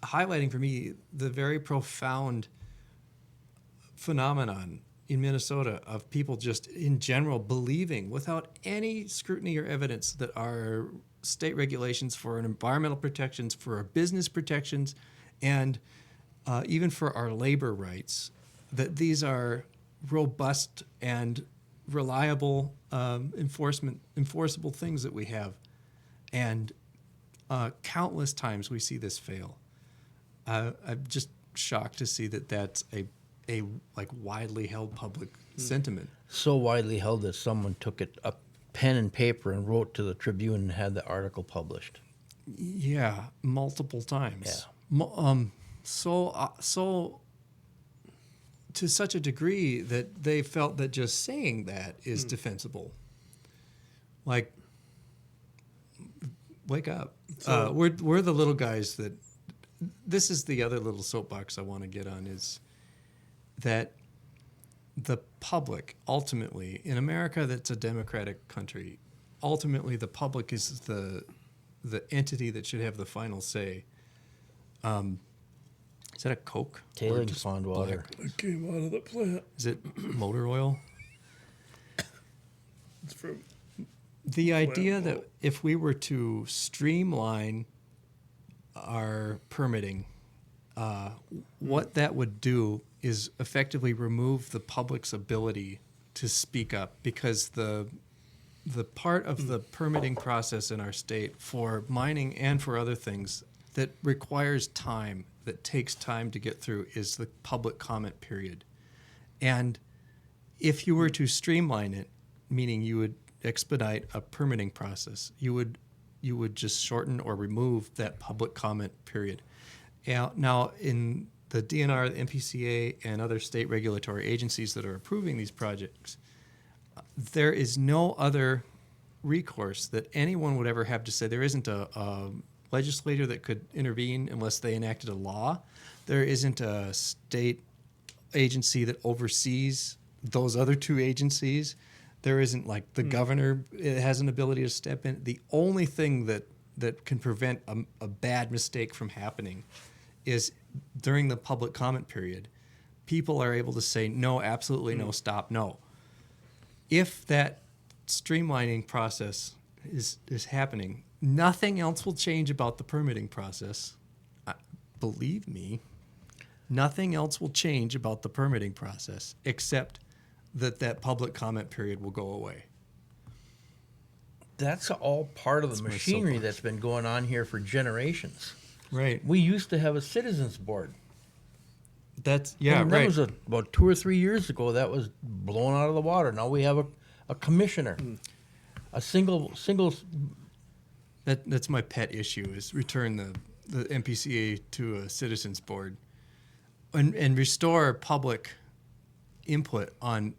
highlighting for me the very profound phenomenon in Minnesota of people just in general believing without any scrutiny or evidence that our state regulations for environmental protections, for our business protections, and even for our labor rights, that these are robust and reliable enforceable things that we have. And countless times we see this fail. I'm just shocked to see that that's a like widely held public sentiment. So widely held that someone took a pen and paper and wrote to the Tribune and had the article published. Yeah, multiple times. Yeah. So to such a degree that they felt that just saying that is defensible. Like, wake up. So- We're the little guys that. This is the other little soapbox I want to get on, is that the public ultimately, in America that's a democratic country, ultimately the public is the entity that should have the final say. Is that a Coke? Or Tailings just pond water. black? it came out of the plant. Is it motor oil? It's from The idea Flambeau. that if we were to streamline our permitting, what that would do is effectively remove the public's ability to speak up, because the part of the permitting process in our state for mining and for other things that requires time, that takes time to get through, is the public comment period. And if you were to streamline it, meaning you would expedite a permitting process, you would just shorten or remove that public comment period. Now, in the DNR, the MPCA, and other state regulatory agencies that are approving these projects, there is no other recourse that anyone would ever have to say. There isn't a legislator that could intervene unless they enacted a law. There isn't a state agency that oversees those other two agencies. There isn't, like, the governor has an ability to step in. The only thing that can prevent a bad mistake from happening is during the public comment period, people are able to say, no, absolutely no, stop, no. If that streamlining process is happening, nothing else will change about the permitting process. Believe me, nothing else will change about the permitting process except that public comment period will go away. That's all part of the That's my machinery soapbox. that's been going on here for generations. Right. We used to have a citizens board. That's, I mean, that right. was about 2 or 3 years ago. That was blown out of the water. Now we have a commissioner, a single. That's my pet issue, is return the MPCA to a citizens board and restore public input on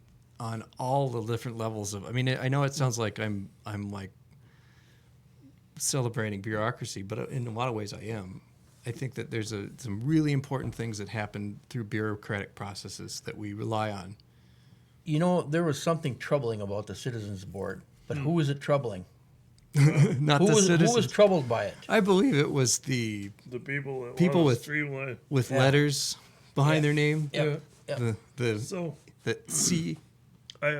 all the different levels of. I mean, I know it sounds like I'm like celebrating bureaucracy, but in a lot of ways I am. I think that there's some really important things that happen through bureaucratic processes that we rely on. You know, there was something troubling about the citizens board, but who is it troubling? not Who the was citizens. troubled by it? I believe it was the The people that People want to with- streamline. with Yeah. letters behind Yeah. their name. Yep. Yep. The So I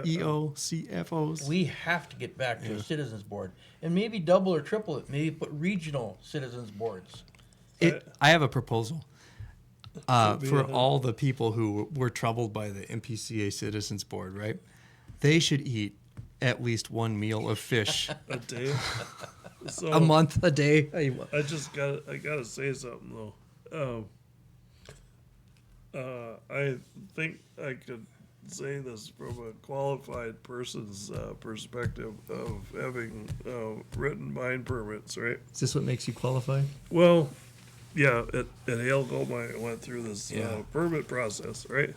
CEO, CFOs. We have to get back to a citizens board, and maybe double or triple it. Maybe put regional citizens boards. I have a proposal Should be for a- all the people who were troubled by the MPCA Citizens Board, right? They should eat at least one meal of fish a day. So a month, a day. I gotta say something though. I think I could say this from a qualified person's perspective of having written mine permits, right? Is this what makes you qualified? Well, yeah, at Hale Gold Mine, I went through this Yeah. permit process, right?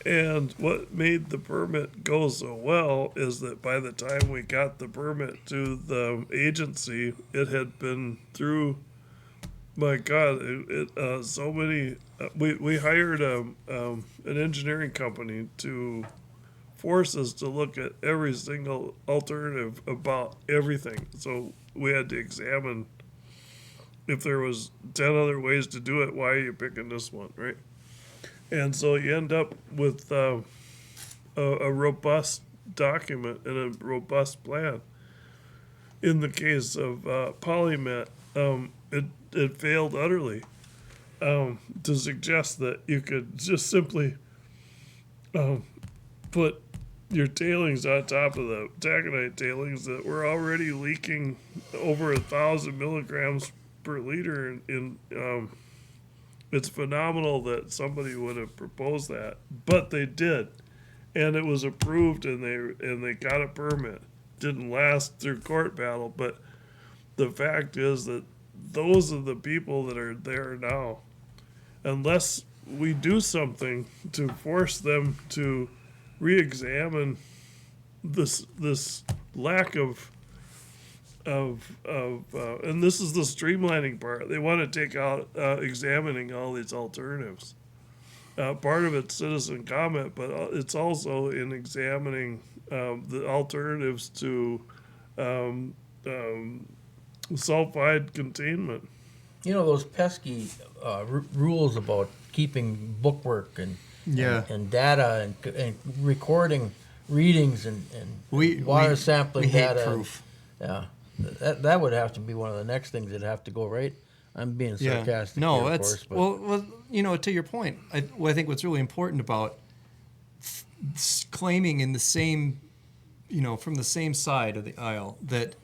And what made the permit go so well is that by the time we got the permit to the agency, it had been through. My God, so many. We hired an engineering company to force us to look at every single alternative about everything. So we had to examine if there was 10 other ways to do it. Why are you picking this one, right? And so you end up with a robust document and a robust plan. In the case of Polymet, it failed utterly to suggest that you could just simply put your tailings on top of the taconite tailings that were already leaking over 1,000 milligrams per liter. It's phenomenal that somebody would have proposed that, but they did, and it was approved, and they got a permit. Didn't last through court battle, but the fact is that those are the people that are there now. Unless we do something to force them to re-examine this lack of and this is the streamlining part. They want to take out examining all these alternatives. Part of it's citizen comment, but it's also in examining the alternatives to sulfide containment. You know those pesky rules about keeping bookwork and data and recording readings and water sampling we hate data. proof. Yeah, that would have to be one of the next things that'd have to go right. I'm being sarcastic. No, here, that's of course, but well, to your point. I think what's really important about claiming in the same, from the same side of the aisle that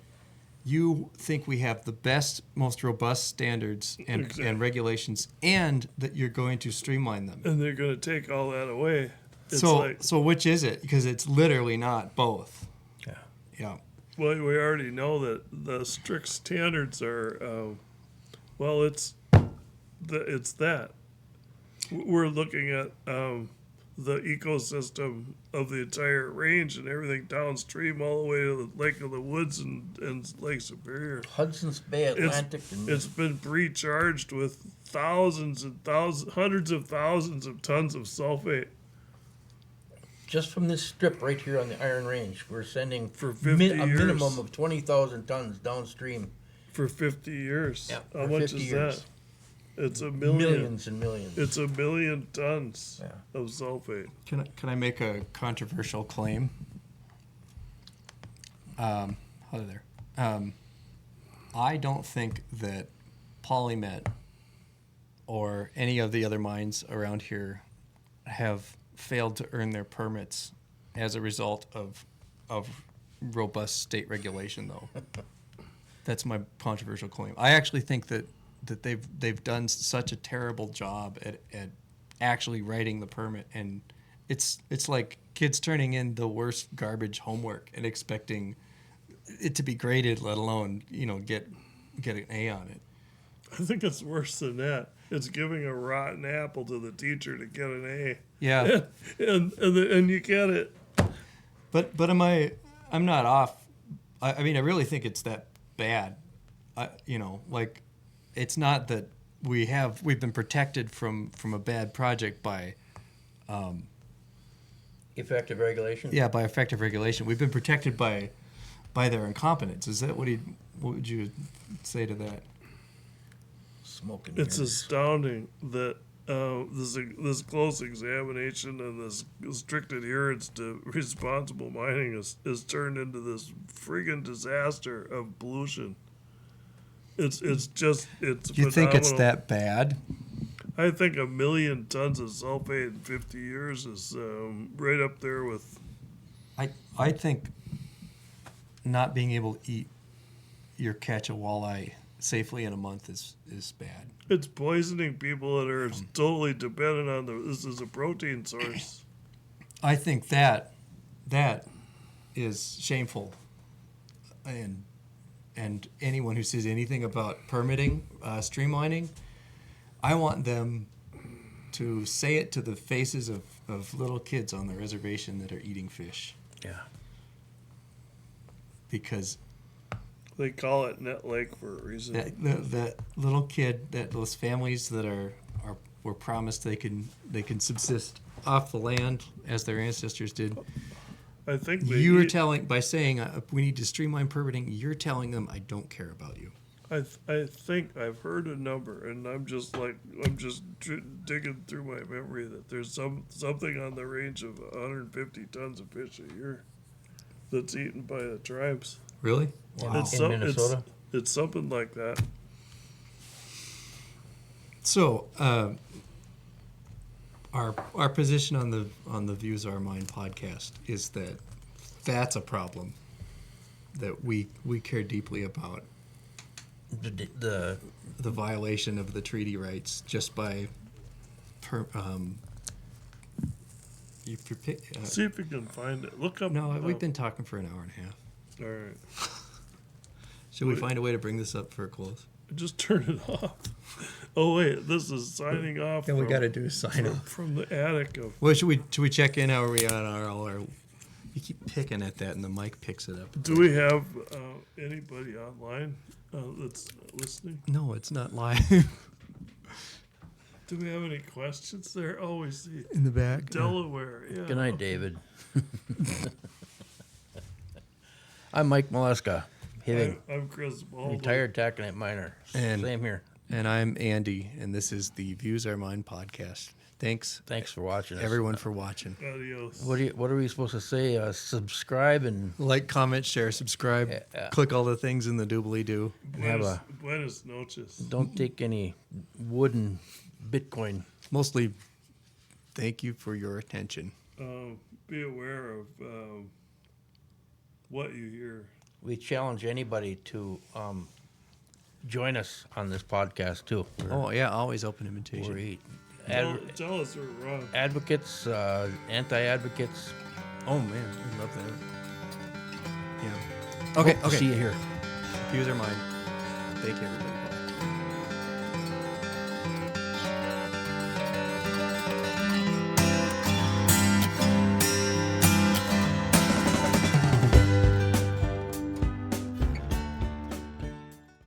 you think we have the best, most robust standards and regulations, and that you're going to streamline them. And they're going to take all that away. It's So which is it? Because it's literally not both. yeah. Yeah. Well, we already know that the strict standards are, it's that. We're looking at the ecosystem of the entire range and everything downstream all the way to the Lake of the Woods and Lake Superior. Hudson's Bay, Atlantic, It's been pre-charged with thousands and thousands, hundreds of thousands of tons of sulfate. just from this strip right here on the Iron Range, we're sending For 50 a years. minimum of 20,000 tons downstream. For 50 years. Yeah, How for much 50 is years. that? It's a million. Millions and millions. It's 1 million tons Yeah. of sulfate. Can I make a controversial claim? I don't think that Polymet or any of the other mines around here have failed to earn their permits as a result of robust state regulation, though. That's my controversial claim. I actually think that they've done such a terrible job at actually writing the permit, and it's like kids turning in the worst garbage homework and expecting it to be graded, let alone get an A on it. I think it's worse than that. It's giving a rotten apple to the teacher to get an A. Yeah, and you get it. but I'm not off. I mean, I really think it's that bad. It's not that we've been protected from a bad project by Effective regulation. by effective regulation. We've been protected by by their incompetence. Is that what would you say to that? Smoking. It's mirrors. astounding that this close examination and this strict adherence to responsible mining is turned into this friggin' disaster of pollution. It's You think it's phenomenal. that bad? I think 1 million tons of sulfate in 50 years is right up there with. I think not being able to eat your catch of walleye safely in a month is bad. It's poisoning people that are totally dependent on this as a protein source. I think that is shameful, and anyone who says anything about permitting streamlining, I want them to say it to the faces of little kids on the reservation that are eating fish, Yeah. They because call it Net Lake for a reason. that little kid, that those families that were promised they can subsist off the land as their ancestors did. I think You are telling, by saying we need to streamline permitting, you're telling them I don't care about you. I think I've heard a number, and I'm just digging through my memory that there's something on the range of 150 tons of fish a year that's eaten by the tribes. Really? Wow. In Minnesota? It's something like that. So, our position on the Views Are Mine podcast is that that's a problem that we care deeply about. The The violation of the treaty rights just by See if you can find it. Look up. no, we've been talking for an hour and a half. All right. Should we find a way to bring this up for a close? Just turn it off. Oh wait, this is signing off. Then we got to do a sign off. from the attic of. Well, should we check in? How are we on all our? You keep picking at that, and the mic picks it up. Do we have anybody online that's listening? No, it's not live. Do we have any questions there? Oh, we see In the back. Delaware. Yeah. Good night, David. I'm Mike Molesca, I'm Chris Baldwin. retired taconite miner. And- Same here. And I'm Andy, and this is the Views Are Mine podcast. Thanks, Thanks for watching us. everyone, for watching. Adios. What are we supposed to say? Subscribe and Like, comment, share, subscribe. Yeah. Click all the things in the doobly-doo. have a- Buenas noches. don't take any wooden Bitcoin. Mostly, thank you for your attention. Be aware of what you hear. We challenge anybody to join us on this podcast too. Oh, yeah, always open invitation. We're Tell us we're wrong. advocates, anti-advocates. Oh, man, I love that. Yeah. Okay, Hope to see you here. Views Are Mine. Thank you, everybody.